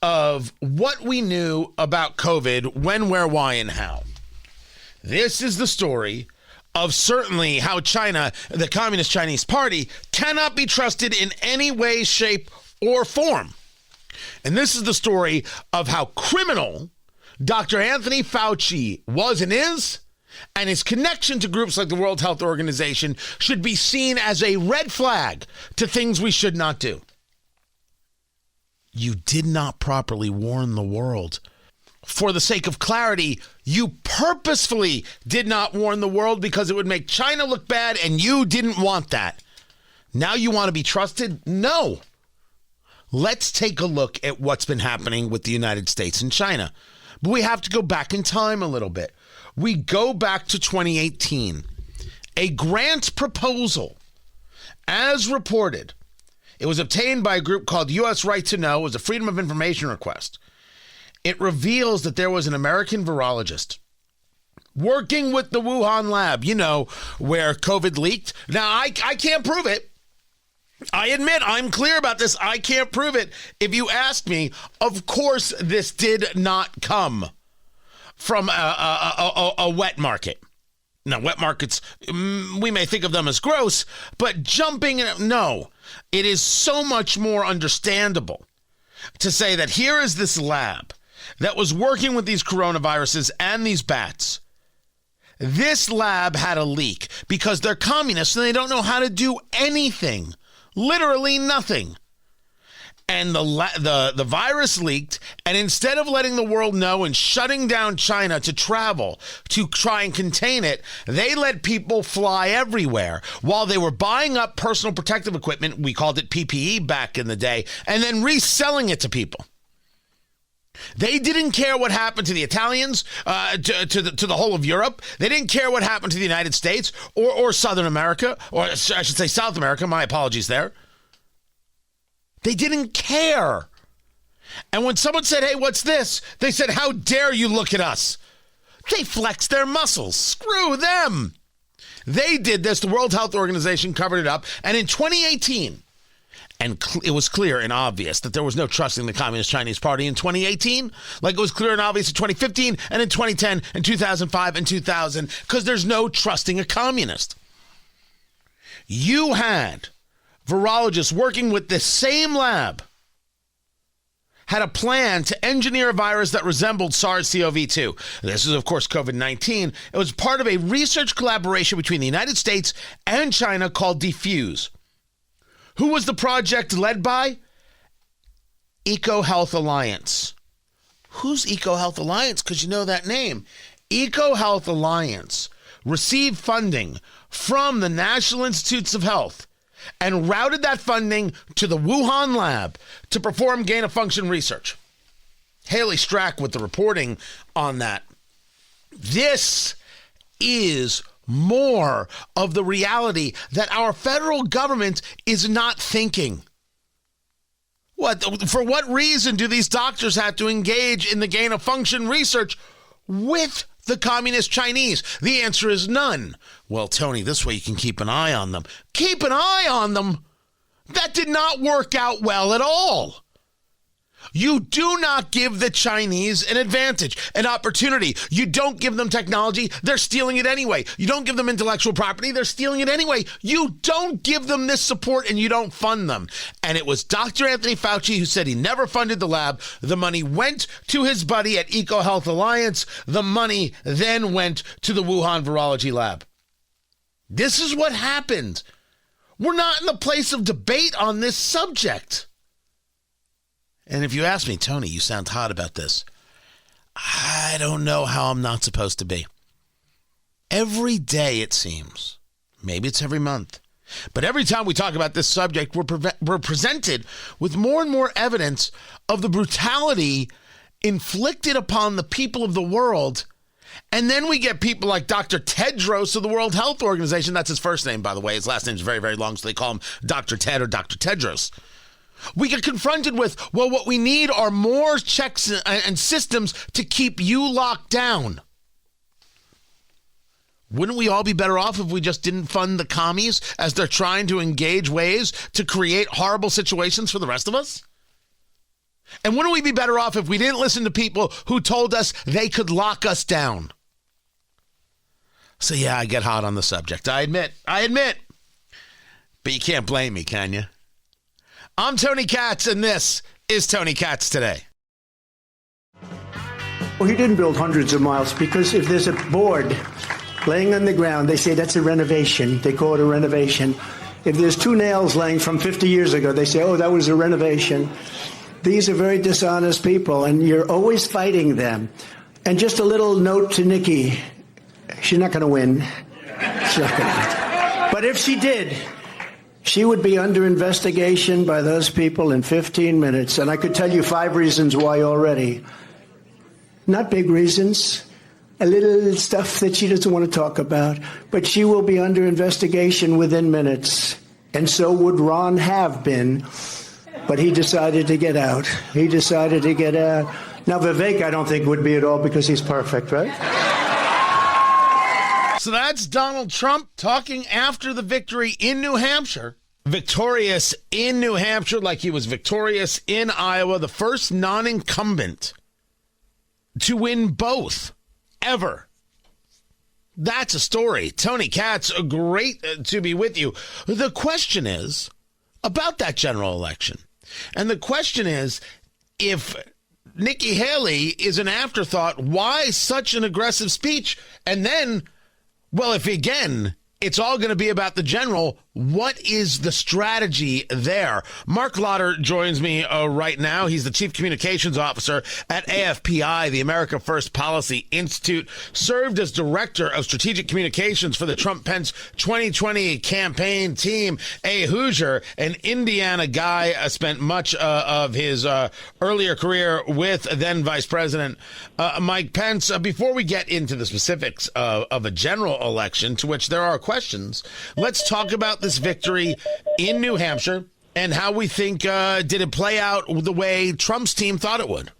of what we knew about COVID, when, where, why, and how. This is the story of certainly how China, the Communist Chinese Party, cannot be trusted in any way, shape, or form. And this is the story of how criminal Dr. Anthony Fauci was and is, and his connection to groups like the World Health Organization should be seen as a red flag to things we should not do. You did not properly warn the world. For the sake of clarity, you purposefully did not warn the world because it would make China look bad, and you didn't want that. Now you want to be trusted? No. Let's take a look at what's been happening with the United States and China. But we have to go back in time a little bit. We go back to 2018. A grant proposal, as reported, it was obtained by a group called U.S. Right to Know. It was a Freedom of Information request. It reveals that there was an American virologist working with the Wuhan lab, where COVID leaked. Now, I can't prove it. I admit I'm clear about this. I can't prove it. If you ask me, of course this did not come from a wet market. Now, wet markets, we may think of them as gross, but no. It is so much more understandable to say that here is this lab that was working with these coronaviruses and these bats. This lab had a leak because they're communists and they don't know how to do anything. Literally nothing. And the virus leaked, and instead of letting the world know and shutting down China to travel to try and contain it, they let people fly everywhere while they were buying up personal protective equipment, we called it PPE back in the day, and then reselling it to people. They didn't care what happened to the Italians, to the whole of Europe. They didn't care what happened to the United States or Southern America, or I should say South America. My apologies there. They didn't care. And when someone said, hey, what's this? They said, how dare you look at us? They flexed their muscles. Screw them. They did this. The World Health Organization covered it up. And in 2018, and it was clear and obvious that there was no trusting the Communist Chinese Party in 2018, like it was clear and obvious in 2015 and in 2010 and 2005 and 2000, because there's no trusting a communist. You had virologists working with the same lab had a plan to engineer a virus that resembled SARS-CoV-2. This is, of course, COVID-19. It was part of a research collaboration between the United States and China called Diffuse. Who was the project led by? EcoHealth Alliance. Who's EcoHealth Alliance? Because you know that name. EcoHealth Alliance received funding from the National Institutes of Health and routed that funding to the Wuhan lab to perform gain-of-function research. Haley Strack with the reporting on that. This is more of the reality that our federal government is not thinking. For what reason do these doctors have to engage in the gain-of-function research with the Communist Chinese? The answer is none. Well, Tony, this way you can keep an eye on them. Keep an eye on them? That did not work out well at all. You do not give the Chinese an advantage, an opportunity. You don't give them technology. They're stealing it anyway. You don't give them intellectual property. They're stealing it anyway. You don't give them this support and you don't fund them. And it was Dr. Anthony Fauci who said he never funded the lab. The money went to his buddy at EcoHealth Alliance. The money then went to the Wuhan Virology Lab. This is what happened. We're not in the place of debate on this subject. And if you ask me, Tony, you sound hot about this. I don't know how I'm not supposed to be. Every day, it seems. Maybe it's every month. But every time we talk about this subject, we're presented with more and more evidence of the brutality inflicted upon the people of the world. And then we get people like Dr. Tedros of the World Health Organization. That's his first name, by the way. His last name is very, very long, so they call him Dr. Ted or Dr. Tedros. We get confronted with, well, what we need are more checks and systems to keep you locked down. Wouldn't we all be better off if we just didn't fund the commies as they're trying to engage ways to create horrible situations for the rest of us? And wouldn't we be better off if we didn't listen to people who told us they could lock us down? So yeah, I get hot on the subject. I admit. But you can't blame me, can you? I'm Tony Katz, and this is Tony Katz Today. Well, he didn't build hundreds of miles because if there's a board laying on the ground, they say that's a renovation. They call it a renovation. If there's two nails laying from 50 years ago, they say, oh, that was a renovation. These are very dishonest people, and you're always fighting them. And just a little note to Nikki. She's not going to win. She's not going to win. But if she did, she would be under investigation by those people in 15 minutes. And I could tell you 5 reasons why already. Not big reasons. A little stuff that she doesn't want to talk about. But she will be under investigation within minutes. And so would Ron have been. But he decided to get out. Now, Vivek, I don't think would be at all because he's perfect, right? So that's Donald Trump talking after the victory in New Hampshire. victorious in New Hampshire like he was victorious in Iowa, the first non-incumbent to win both ever. That's a story. Tony Katz, great to be with you. The question is about that general election. And the question is, if Nikki Haley is an afterthought, why such an aggressive speech? And then, well, if again, it's all going to be about the general, what is the strategy there? Mark Lauder joins me right now. He's the Chief Communications Officer at AFPI, the America First Policy Institute, served as Director of Strategic Communications for the Trump-Pence 2020 campaign team, a Hoosier, an Indiana guy, spent much of his earlier career with then Vice President Mike Pence. Before we get into the specifics of a general election, to which there are questions, let's talk about this victory in New Hampshire and how we think did it play out the way Trump's team thought it would.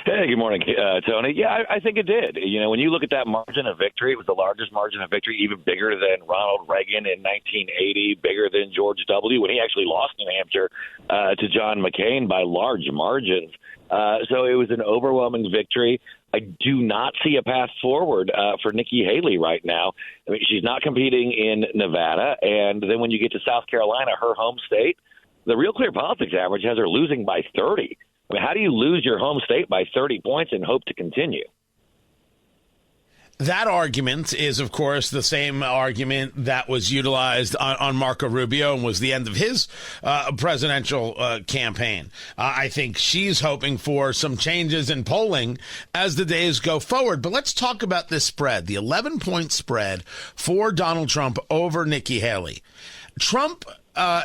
Hey, good morning, Tony. Yeah, I think it did. You know, when you look at that margin of victory, it was the largest margin of victory, even bigger than Ronald Reagan in 1980, bigger than George W. when he actually lost New Hampshire to John McCain by large margins. So it was an overwhelming victory. I do not see a path forward for Nikki Haley right now. I mean, she's not competing in Nevada. And then when you get to South Carolina, her home state, the Real Clear Politics average has her losing by 30. I mean, how do you lose your home state by 30 points and hope to continue? That argument is, of course, the same argument that was utilized on Marco Rubio and was the end of his presidential campaign. I think she's hoping for some changes in polling as the days go forward. But let's talk about this spread, the 11-point spread for Donald Trump over Nikki Haley. Trump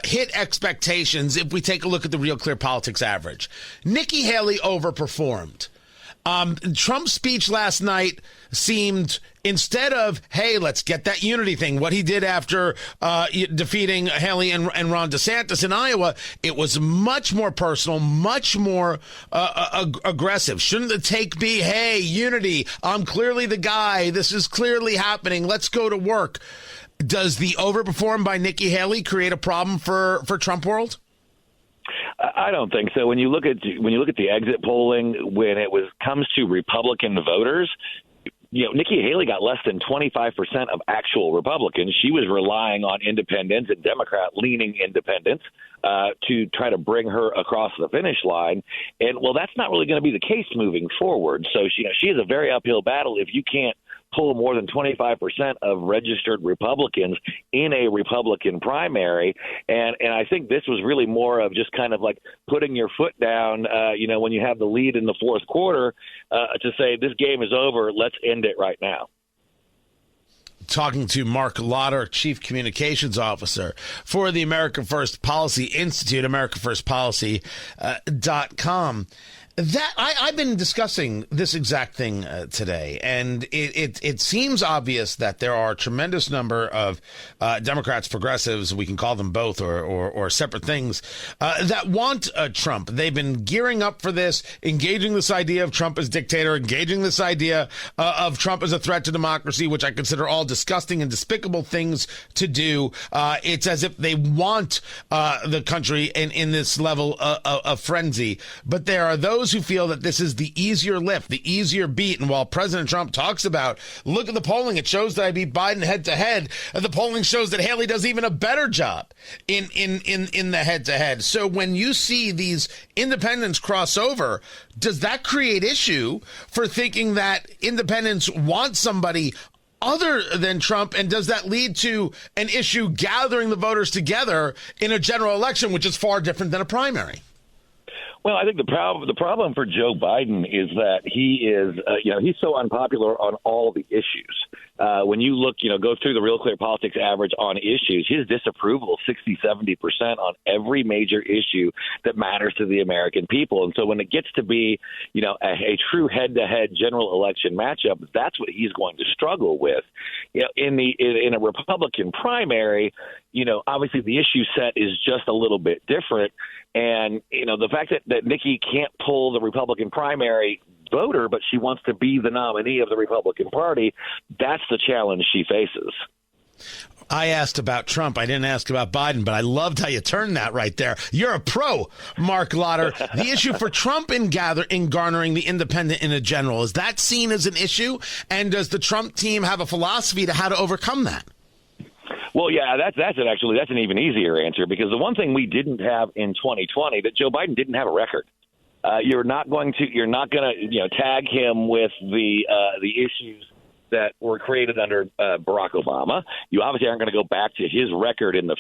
hit expectations if we take a look at the Real Clear Politics average. Nikki Haley overperformed. Trump's speech last night seemed, instead of, hey, let's get that unity thing, what he did after defeating Haley and Ron DeSantis in Iowa, it was much more personal, much more aggressive. Shouldn't the take be, hey, unity, I'm clearly the guy, this is clearly happening, let's go to work? Does the overperform by Nikki Haley create a problem for Trump world? I don't think so. When you look at the exit polling, when it comes to Republican voters, you know, Nikki Haley got less than 25% of actual Republicans. She was relying on independents and Democrat-leaning independents to try to bring her across the finish line. And, well, that's not really going to be the case moving forward. So, she is a very uphill battle if you can't pull more than 25% of registered Republicans in a Republican primary. And I think this was really more of just kind of like putting your foot down, when you have the lead in the fourth quarter to say this game is over, let's end it right now. Talking to Mark Lauder, Chief Communications Officer for the America First Policy Institute, AmericaFirstPolicy.com. That I've been discussing this exact thing today, and it seems obvious that there are a tremendous number of Democrats, progressives, we can call them both or separate things, that want Trump. They've been gearing up for this, engaging this idea of Trump as dictator, engaging this idea of Trump as a threat to democracy, which I consider all disgusting and despicable things to do. It's as if they want the country in this level of frenzy. But there are those who feel that this is the easier lift, the easier beat. And while President Trump talks about, look at the polling, it shows that I beat Biden head to head, the polling shows that Haley does even a better job in the head to head. So when you see these independents cross over, does that create issue for thinking that independents want somebody other than Trump, and does that lead to an issue gathering the voters together in a general election, which is far different than a primary? Well, I think the problem for Joe Biden is that he is, he's so unpopular on all the issues. When you look, go through the Real Clear Politics average on issues, his disapproval is 60-70% on every major issue that matters to the American people. And so when it gets to be, a true head-to-head general election matchup, that's what he's going to struggle with. In a Republican primary, obviously the issue set is just a little bit different. And, the fact that Nikki can't pull the Republican primary voter, but she wants to be the nominee of the Republican Party, that's the challenge she faces. I asked about Trump. I didn't ask about Biden, but I loved how you turned that right there. You're a pro, Mark Lauder. The issue for Trump in garnering the independent in a general, is that seen as an issue? And does the Trump team have a philosophy to how to overcome that? Well, yeah, that's an even easier answer, because the one thing we didn't have in 2020, that Joe Biden didn't have a record. You're not going to tag him with the issues that were created under Barack Obama. You obviously aren't going to go back to his record in the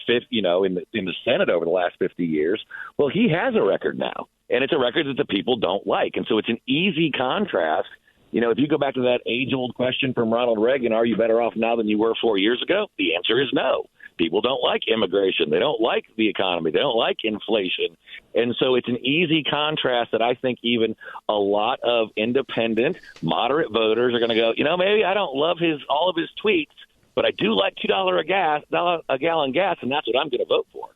in the Senate over the last 50 years. Well, he has a record now, and it's a record that the people don't like, and so it's an easy contrast. If you go back to that age-old question from Ronald Reagan, are you better off now than you were 4 years ago? The answer is no. People don't like immigration. They don't like the economy. They don't like inflation. And so it's an easy contrast that I think even a lot of independent, moderate voters are going to go, maybe I don't love all of his tweets, but I do like $2 a gallon gas, and that's what I'm going to vote for.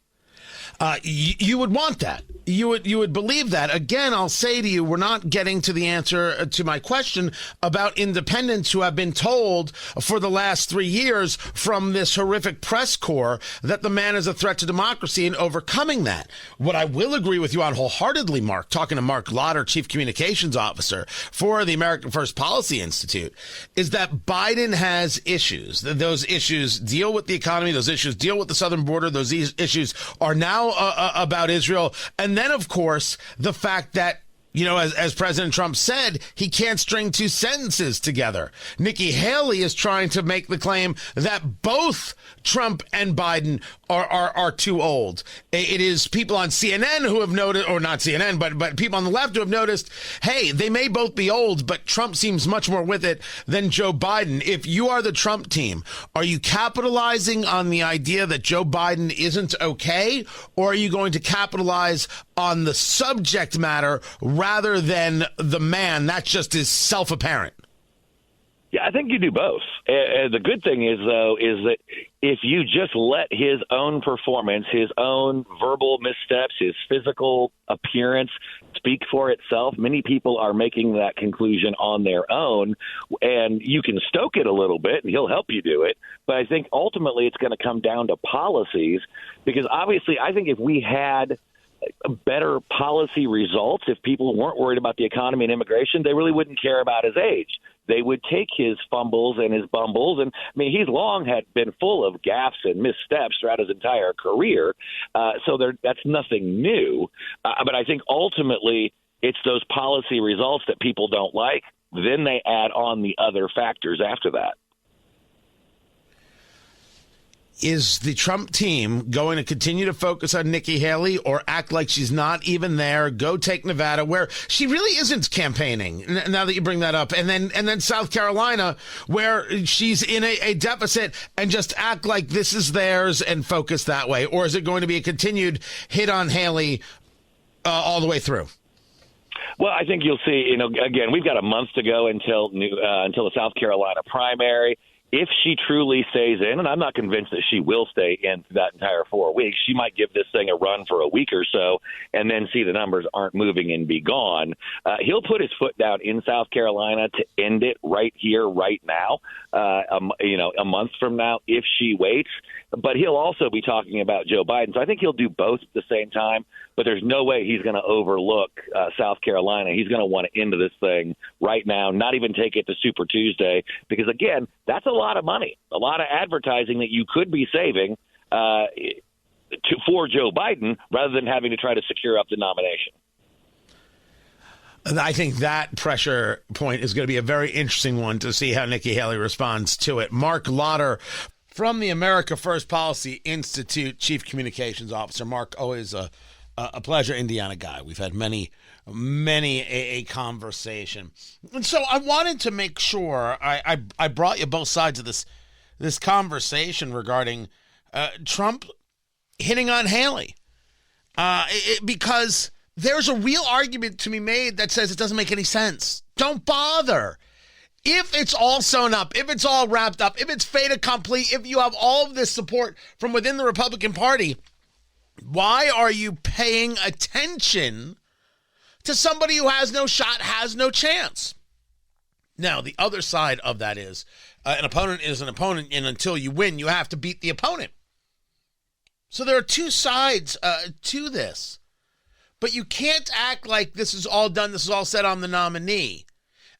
You would want that. You would believe that. Again, I'll say to you, we're not getting to the answer to my question about independents who have been told for the last 3 years from this horrific press corps that the man is a threat to democracy and overcoming that. What I will agree with you on wholeheartedly, Mark, talking to Mark Lauder, Chief Communications Officer for the American First Policy Institute, is that Biden has issues. Those issues deal with the economy. Those issues deal with the southern border. Those issues are now about Israel. And then, of course, the fact that, as President Trump said, he can't string two sentences together. Nikki Haley is trying to make the claim that both Trump and Biden are too old. It is people on CNN who have noticed, or not CNN, but people on the left who have noticed, hey, they may both be old, but Trump seems much more with it than Joe Biden. If you are the Trump team, are you capitalizing on the idea that Joe Biden isn't okay, or are you going to capitalize on the subject matter rather than the man? That just is self-apparent. Yeah, I think you do both. The good thing is, though, is that if you just let his own performance, his own verbal missteps, his physical appearance speak for itself, many people are making that conclusion on their own, and you can stoke it a little bit, and he'll help you do it. But I think ultimately it's going to come down to policies, because obviously I think if we had better policy results, if people weren't worried about the economy and immigration, they really wouldn't care about his age. They would take his fumbles and his bumbles. And I mean, he's long had been full of gaffes and missteps throughout his entire career. So that's nothing new. But I think ultimately it's those policy results that people don't like. Then they add on the other factors after that. Is the Trump team going to continue to focus on Nikki Haley, or act like she's not even there? Go take Nevada, where she really isn't campaigning, now that you bring that up, and then South Carolina, where she's in a deficit, and just act like this is theirs and focus that way? Or is it going to be a continued hit on Haley all the way through? Well, I think you'll see. Again, we've got a month to go until the South Carolina primary. If she truly stays in, and I'm not convinced that she will stay in that entire 4 weeks, she might give this thing a run for a week or so and then see the numbers aren't moving and be gone. He'll put his foot down in South Carolina to end it right here, right now, a month from now if she waits. But he'll also be talking about Joe Biden. So I think he'll do both at the same time. But there's no way he's going to overlook South Carolina. He's going to want to end this thing right now, not even take it to Super Tuesday, because, again, that's a lot of money, a lot of advertising that you could be saving for Joe Biden rather than having to try to secure up the nomination. I think that pressure point is going to be a very interesting one to see how Nikki Haley responds to it. Mark Lauder from the America First Policy Institute, Chief Communications Officer. Mark, always a pleasure. Indiana guy. We've had many a conversation. And so I wanted to make sure I brought you both sides of this conversation regarding Trump hitting on Haley. Because there's a real argument to be made that says it doesn't make any sense. Don't bother. If it's all sewn up, if it's all wrapped up, if it's fait accompli, if you have all of this support from within the Republican Party, why are you paying attention to somebody who has no shot, has no chance? Now, the other side of that is an opponent is an opponent, and until you win, you have to beat the opponent. So there are two sides to this. But you can't act like this is all done, this is all said, I'm the nominee,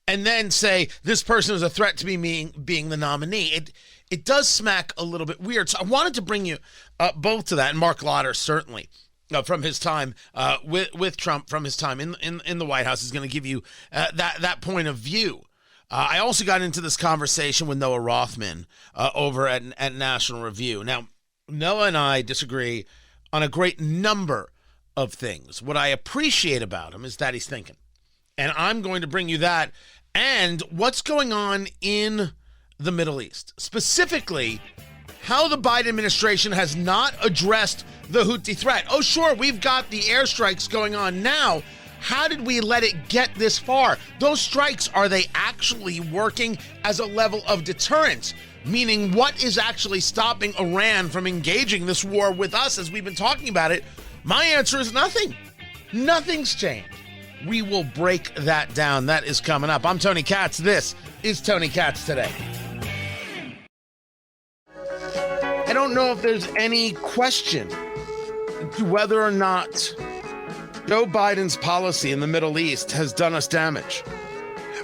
and then say this person is a threat to me being the nominee. It does smack a little bit weird. So I wanted to bring you both to that, and Mark Lauder certainly from his time with Trump, from his time in the White House, is going to give you that point of view. I also got into this conversation with Noah Rothman over at National Review. Now, Noah and I disagree on a great number of things. What I appreciate about him is that he's thinking. And I'm going to bring you that and what's going on in the Middle East. Specifically, how the Biden administration has not addressed the Houthi threat. Oh, sure, we've got the airstrikes going on now. How did we let it get this far? Those strikes, are they actually working as a level of deterrence? Meaning, what is actually stopping Iran from engaging this war with us as we've been talking about it? My answer is nothing. Nothing's changed. We will break that down. That is coming up. I'm Tony Katz. This is Tony Katz Today. I don't know if there's any question to whether or not Joe Biden's policy in the Middle East has done us damage.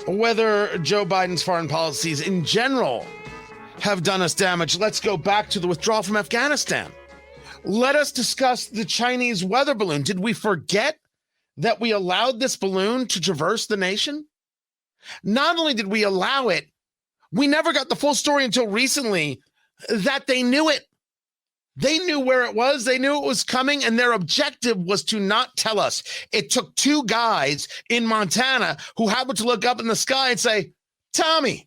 Whether Joe Biden's foreign policies in general have done us damage. Let's go back to the withdrawal from Afghanistan. Let us discuss the Chinese weather balloon. Did we forget that we allowed this balloon to traverse the nation? Not only did we allow it, we never got the full story until recently that they knew it. They knew where it was. They knew it was coming, and their objective was to not tell us. It took two guys in Montana who happened to look up in the sky and say, Tommy,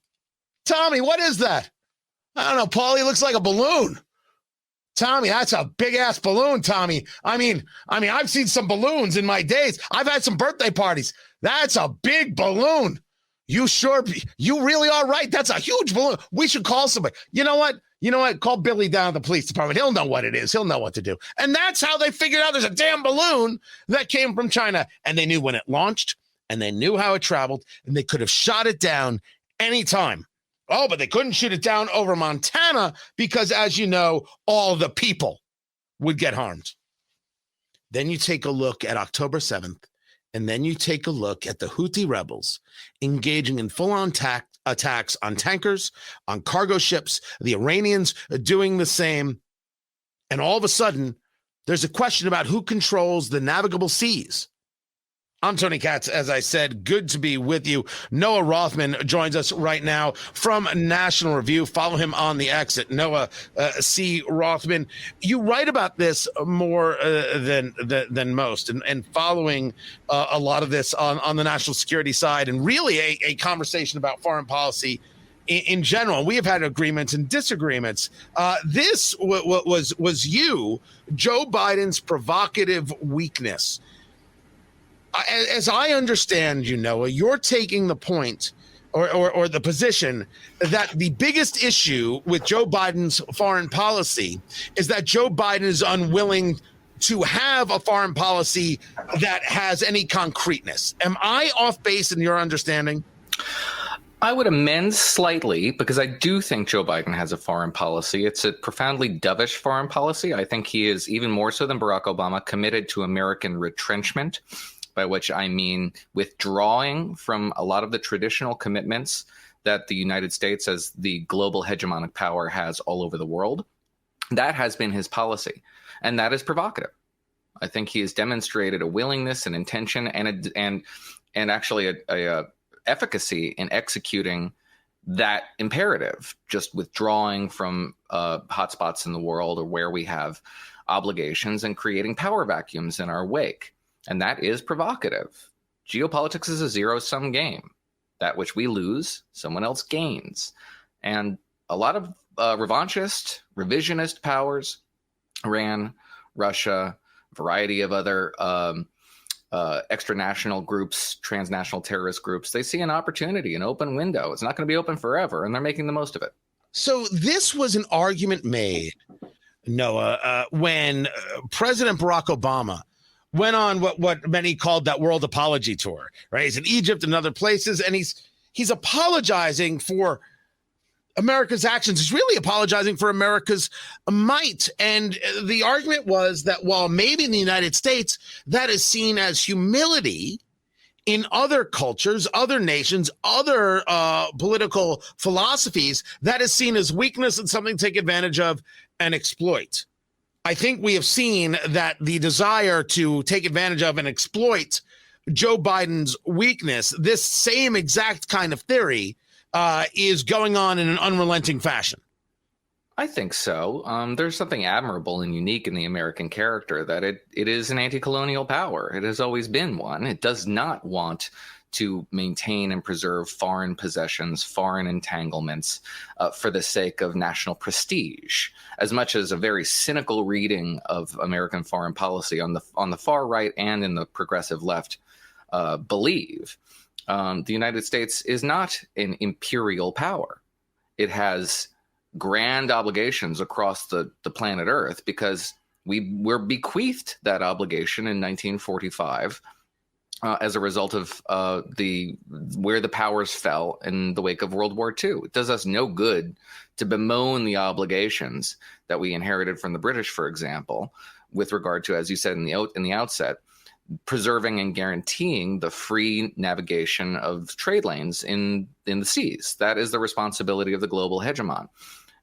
what is that? I don't know, Paulie, looks like a balloon. Tommy, that's a big-ass balloon, Tommy. I mean, I've seen some balloons in my days. I've had some birthday parties. That's a big balloon. You really are right. That's a huge balloon. We should call somebody. You know what? Call Billy down at the police department. He'll know what it is. He'll know what to do. And that's how they figured out there's a damn balloon that came from China. And they knew when it launched, and they knew how it traveled, and they could have shot it down anytime. Oh, but they couldn't shoot it down over Montana because, as you know, all the people would get harmed. Then you take a look at October 7th, and then you take a look at the Houthi rebels engaging in full-on attacks on tankers, on cargo ships, the Iranians doing the same. And all of a sudden, there's a question about who controls the navigable seas. I'm Tony Katz. As I said, good to be with you. Noah Rothman joins us right now from National Review. Follow him on the X at Noah C. Rothman. You write about this more than most, and following a lot of this on the national security side, and really a conversation about foreign policy in general. We have had agreements and disagreements. This was Joe Biden's provocative weakness. As I understand, Noah, you're taking the point or the position that the biggest issue with Joe Biden's foreign policy is that Joe Biden is unwilling to have a foreign policy that has any concreteness. Am I off base in your understanding? I would amend slightly, because I do think Joe Biden has a foreign policy. It's a profoundly dovish foreign policy. I think he is, even more so than Barack Obama, committed to American retrenchment, by which I mean withdrawing from a lot of the traditional commitments that the United States as the global hegemonic power has all over the world. That has been his policy, and that is provocative. I think he has demonstrated a willingness and intention and actually a efficacy in executing that imperative, just withdrawing from hotspots in the world or where we have obligations and creating power vacuums in our wake. And that is provocative. Geopolitics is a zero-sum game. That which we lose, someone else gains. And a lot of revanchist, revisionist powers, Iran, Russia, a variety of other extranational groups, transnational terrorist groups, they see an opportunity, an open window. It's not going to be open forever, and they're making the most of it. So this was an argument made, Noah, when President Barack Obama went on what many called that world apology tour, right? He's in Egypt and other places, and he's apologizing for America's actions. He's really apologizing for America's might. And the argument was that while maybe in the United States that is seen as humility, in other cultures, other nations, other political philosophies, that is seen as weakness and something to take advantage of and exploit. I think we have seen that the desire to take advantage of and exploit Joe Biden's weakness, this same exact kind of theory, is going on in an unrelenting fashion. I think so. There's something admirable and unique in the American character that it is an anti-colonial power. It has always been one. It does not want to maintain and preserve foreign possessions, foreign entanglements for the sake of national prestige, as much as a very cynical reading of American foreign policy on the far right and in the progressive left believe. The United States is not an imperial power. It has grand obligations across the planet Earth because we were bequeathed that obligation in 1945 as a result of where the powers fell in the wake of World War II. It does us no good to bemoan the obligations that we inherited from the British, for example, with regard to, as you said in the outset, preserving and guaranteeing the free navigation of trade lanes in the seas. That is the responsibility of the global hegemon.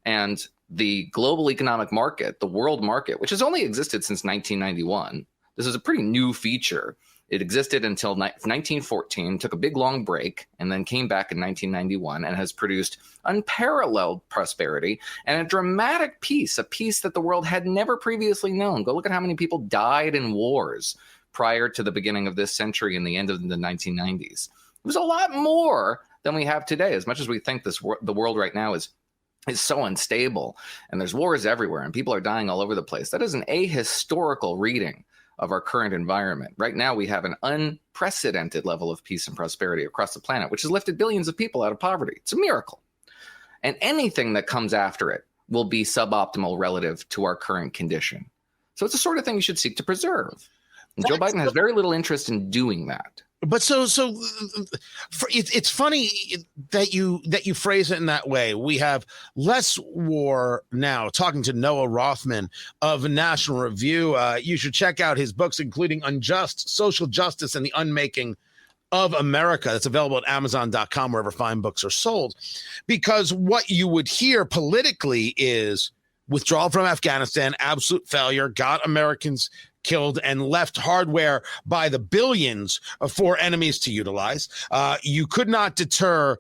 And the global economic market, the world market, which has only existed since 1991, this is a pretty new feature. It existed until 1914, took a big long break, and then came back in 1991 and has produced unparalleled prosperity and a dramatic peace, a peace that the world had never previously known. Go look at how many people died in wars prior to the beginning of this century and the end of the 1990s. It was a lot more than we have today, as much as we think the world right now is so unstable and there's wars everywhere and people are dying all over the place. That is an ahistorical reading of our current environment. Right now, we have an unprecedented level of peace and prosperity across the planet, which has lifted billions of people out of poverty. It's a miracle. And anything that comes after it will be suboptimal relative to our current condition. So it's the sort of thing you should seek to preserve. And Joe Biden has very little interest in doing that. But it's funny that you phrase it in that way. We have less war now. Talking to Noah Rothman of National Review, you should check out his books, including Unjust, Social Justice, and the Unmaking of America. That's available at Amazon.com, wherever fine books are sold. Because what you would hear politically is withdrawal from Afghanistan, absolute failure, got Americans killed and left hardware by the billions for enemies to utilize. You could not deter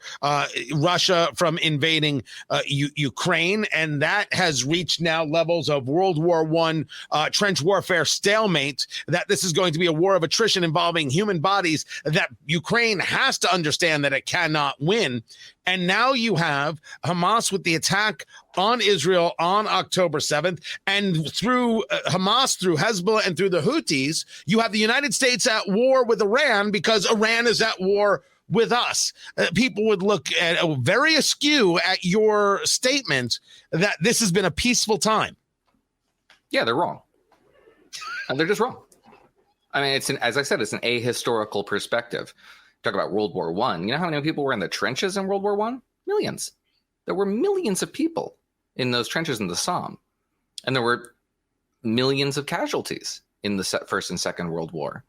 Russia from invading Ukraine, and that has reached now levels of World War I trench warfare stalemate, that this is going to be a war of attrition involving human bodies that Ukraine has to understand that it cannot win. And now you have Hamas with the attack on Israel on October 7th. And through Hamas, through Hezbollah, and through the Houthis, you have the United States at war with Iran because Iran is at war with us. People would look at very askew at your statement that this has been a peaceful time. Yeah, they're wrong. And they're just wrong. I mean, as I said, it's an ahistorical perspective. Talk about World War I. You know how many people were in the trenches in World War I? Millions. There were millions of people in those trenches in the Somme. And there were millions of casualties in the First and Second World War.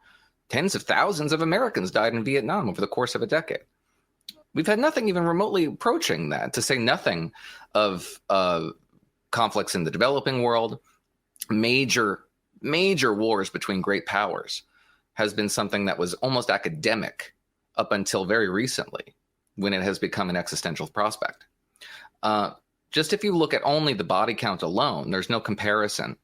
Tens of thousands of Americans died in Vietnam over the course of a decade. We've had nothing even remotely approaching that, to say nothing of conflicts in the developing world. Major wars between great powers has been something that was almost academic up until very recently, when it has become an existential prospect. Just if you look at only the body count alone, there's no comparison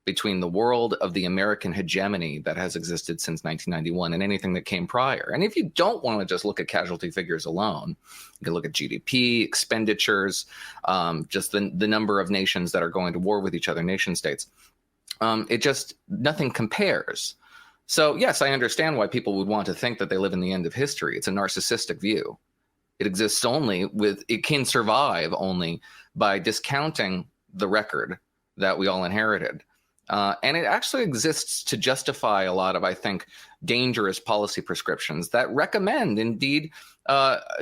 between the world of the American hegemony that has existed since 1991 and anything that came prior. And if you don't want to just look at casualty figures alone, you can look at GDP, expenditures, just the number of nations that are going to war with each other, nation states. Nothing compares. So, yes, I understand why people would want to think that they live in the end of history. It's a narcissistic view. It exists it can survive only by discounting the record that we all inherited. And it actually exists to justify a lot of, I think, dangerous policy prescriptions that recommend, indeed,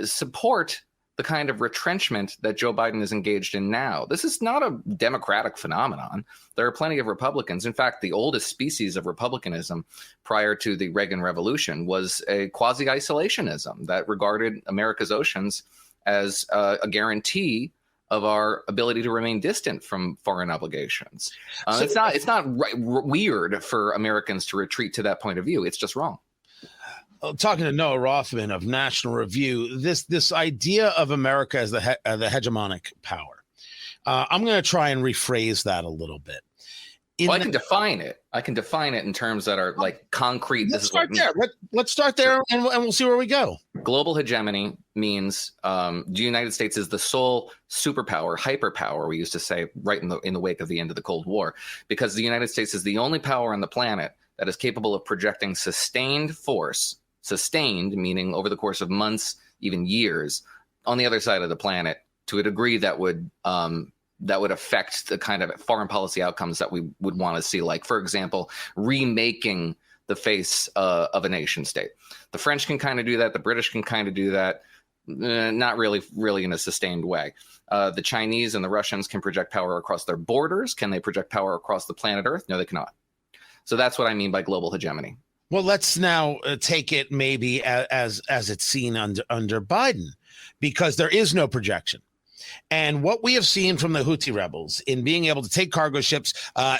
support the kind of retrenchment that Joe Biden is engaged in now. This is not a Democratic phenomenon. There are plenty of Republicans. In fact, the oldest species of republicanism prior to the Reagan Revolution was a quasi-isolationism that regarded America's oceans as a guarantee of our ability to remain distant from foreign obligations. It's not weird for Americans to retreat to that point of view. It's just wrong. Talking to Noah Rothman of National Review, this idea of America as the hegemonic power. I'm going to try and rephrase that a little bit. I can define it. I can define it in terms that are like concrete. Let's start there. Let's start there, and we'll see where we go. Global hegemony means the United States is the sole superpower, hyperpower, we used to say, right in the wake of the end of the Cold War, because the United States is the only power on the planet that is capable of projecting sustained force. Sustained, meaning over the course of months, even years, on the other side of the planet, to a degree that would affect the kind of foreign policy outcomes that we would want to see. Like, for example, remaking the face of a nation state. The French can kind of do that. The British can kind of do that. Not really in a sustained way. The Chinese and the Russians can project power across their borders. Can they project power across the planet Earth? No, they cannot. So that's what I mean by global hegemony. Well, let's now take it maybe as it's seen under Biden, because there is no projection. And what we have seen from the Houthi rebels in being able to take cargo ships,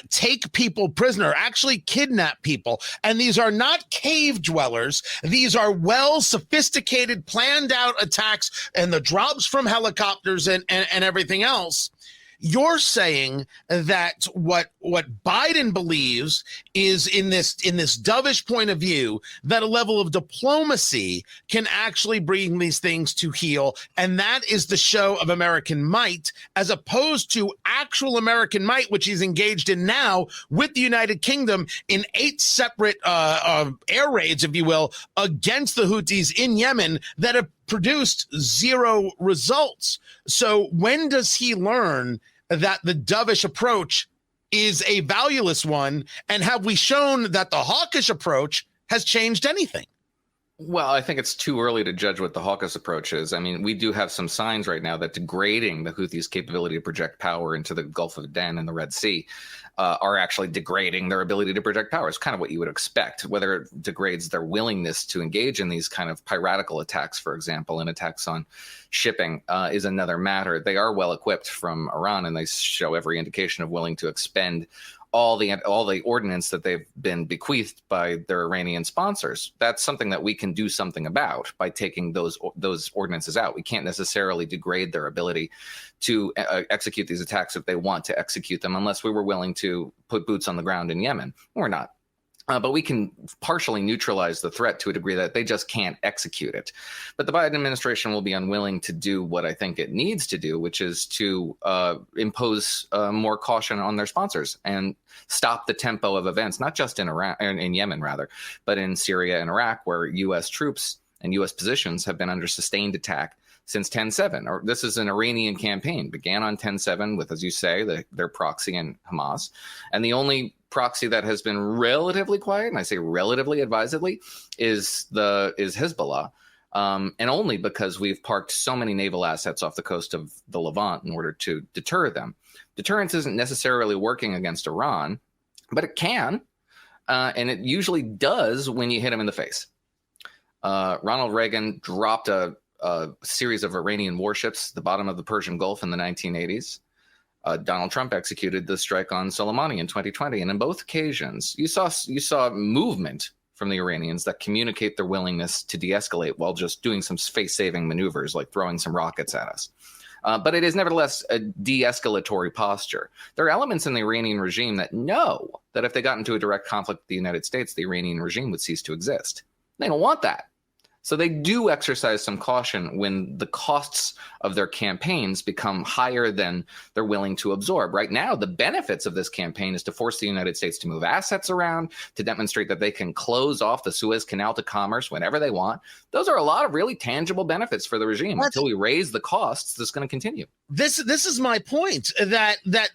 take people prisoner, actually kidnap people. And these are not cave dwellers. These are well sophisticated, planned out attacks and the drops from helicopters and everything else. You're saying that what Biden believes is in this dovish point of view, that a level of diplomacy can actually bring these things to heel. And that is the show of American might, as opposed to actual American might, which he's engaged in now with the United Kingdom in 8 separate air raids, if you will, against the Houthis in Yemen that have produced 0 results. So when does he learn that the dovish approach is a valueless one? And have we shown that the hawkish approach has changed anything? Well, I think it's too early to judge what the hawkish approach is. I mean, we do have some signs right now that degrading the Houthis' capability to project power into the Gulf of Aden and the Red Sea are actually degrading their ability to project power. It's kind of what you would expect. Whether it degrades their willingness to engage in these kind of piratical attacks, for example, and attacks on shipping is another matter. They are well equipped from Iran, and they show every indication of willing to expend all the ordnance that they've been bequeathed by their Iranian sponsors. That's something that we can do something about by taking those ordinances out. We can't necessarily degrade their ability to execute these attacks if they want to execute them, unless we were willing to put boots on the ground in Yemen. We're not. But we can partially neutralize the threat to a degree that they just can't execute it. But the Biden administration will be unwilling to do what I think it needs to do, which is to impose more caution on their sponsors and stop the tempo of events, not just in Yemen, but in Syria and Iraq, where U.S. troops and U.S. positions have been under sustained attack since 10/7. Or this is an Iranian campaign, began on 10/7 with, as you say, their proxy and Hamas. And the only proxy that has been relatively quiet, and I say relatively advisedly, is Hezbollah. And only because we've parked so many naval assets off the coast of the Levant in order to deter them. Deterrence isn't necessarily working against Iran, but it can, and it usually does when you hit them in the face. Ronald Reagan dropped a series of Iranian warships at the bottom of the Persian Gulf in the 1980s. Donald Trump executed the strike on Soleimani in 2020. And in both occasions, you saw movement from the Iranians that communicate their willingness to de-escalate while just doing some face-saving maneuvers, like throwing some rockets at us. But it is nevertheless a de-escalatory posture. There are elements in the Iranian regime that know that if they got into a direct conflict with the United States, the Iranian regime would cease to exist. They don't want that. So they do exercise some caution when the costs of their campaigns become higher than they're willing to absorb. Right now, the benefits of this campaign is to force the United States to move assets around, to demonstrate that they can close off the Suez Canal to commerce whenever they want. Those are a lot of really tangible benefits for the regime. Until we raise the costs, this is going to continue. This is my point, that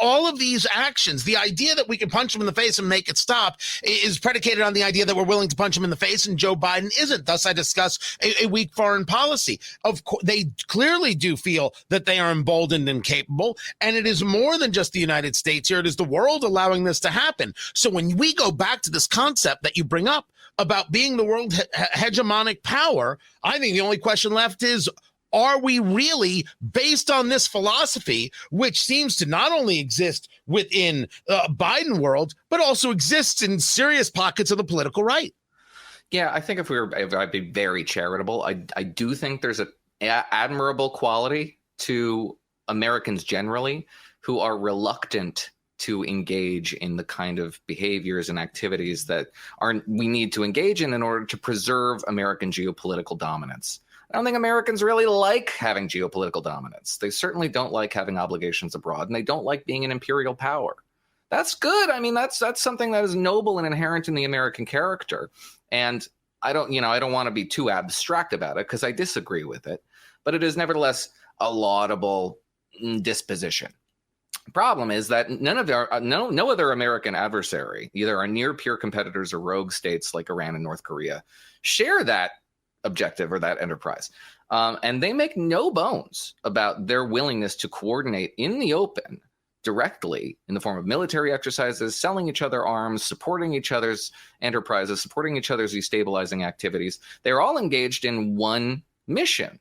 all of these actions, the idea that we can punch them in the face and make it stop, is predicated on the idea that we're willing to punch them in the face, and Joe Biden isn't. Thus, I discuss a weak foreign policy. Of course, they clearly do feel that they are emboldened and capable, and it is more than just the United States here. It is the world allowing this to happen. So when we go back to this concept that you bring up about being the world hegemonic power, I think the only question left is, are we really, based on this philosophy, which seems to not only exist within Biden world, but also exists in serious pockets of the political right? Yeah, I think if I'd be very charitable, I do think there's an admirable quality to Americans generally who are reluctant to engage in the kind of behaviors and activities that we need to engage in order to preserve American geopolitical dominance. I don't think Americans really like having geopolitical dominance. They certainly don't like having obligations abroad, and they don't like being an imperial power. That's good. I mean, that's something that is noble and inherent in the American character. And I don't want to be too abstract about it because I disagree with it, but it is nevertheless a laudable disposition. The problem is that no other American adversary, either our near peer competitors or rogue states like Iran and North Korea, share that objective or that enterprise. And they make no bones about their willingness to coordinate in the open directly in the form of military exercises, selling each other arms, supporting each other's enterprises, supporting each other's destabilizing activities. They're all engaged in one mission,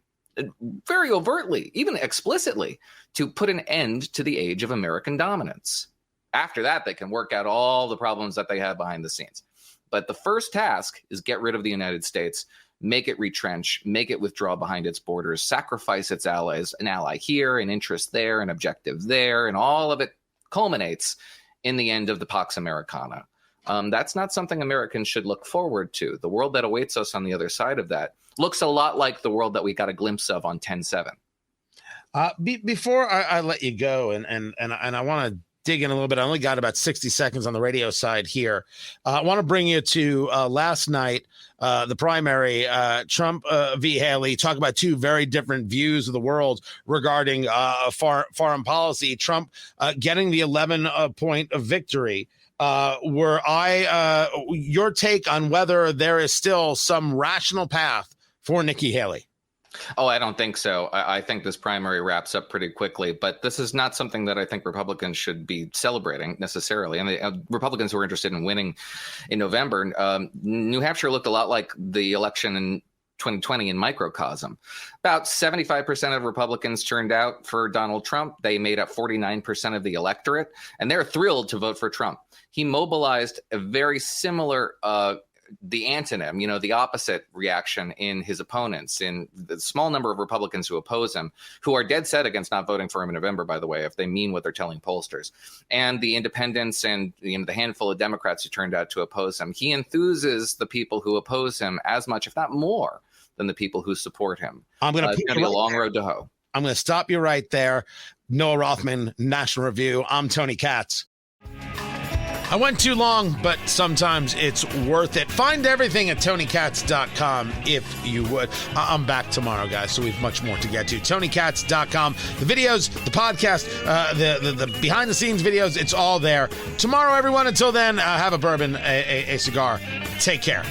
very overtly, even explicitly, to put an end to the age of American dominance. After that, they can work out all the problems that they have behind the scenes. But the first task is get rid of the United States, make it retrench, make it withdraw behind its borders, sacrifice its allies, an ally here, an interest there, an objective there, and all of it culminates in the end of the Pax Americana. That's not something Americans should look forward to. The world that awaits us on the other side of that looks a lot like the world that we got a glimpse of on 10/7. Before I let you go, and I want to dig in a little bit. I only got about 60 seconds on the radio side here. I want to bring you to last night, the primary, Trump v. Haley, talk about two very different views of the world regarding foreign policy. Trump getting the 11-point victory. Your take on whether there is still some rational path for Nikki Haley? Oh, I don't think so. I think this primary wraps up pretty quickly, but this is not something that I think Republicans should be celebrating necessarily. I mean, Republicans who are interested in winning in November, New Hampshire looked a lot like the election in 2020 in microcosm. About 75% of Republicans turned out for Donald Trump. They made up 49% of the electorate, and they're thrilled to vote for Trump. He mobilized a very similar the antonym, the opposite reaction in his opponents, in the small number of Republicans who oppose him, who are dead set against not voting for him in November, by the way, if they mean what they're telling pollsters, and the independents and the handful of Democrats who turned out to oppose him. He enthuses the people who oppose him as much, if not more, than the people who support him. It's going to be a long road to hoe. I'm going to stop you right there. Noah Rothman, National Review. I'm Tony Katz. I went too long, but sometimes it's worth it. Find everything at TonyKatz.com if you would. I'm back tomorrow, guys, so we have much more to get to. TonyKatz.com. The videos, the podcast, the behind-the-scenes videos, it's all there. Tomorrow, everyone, until then, have a bourbon, a cigar. Take care.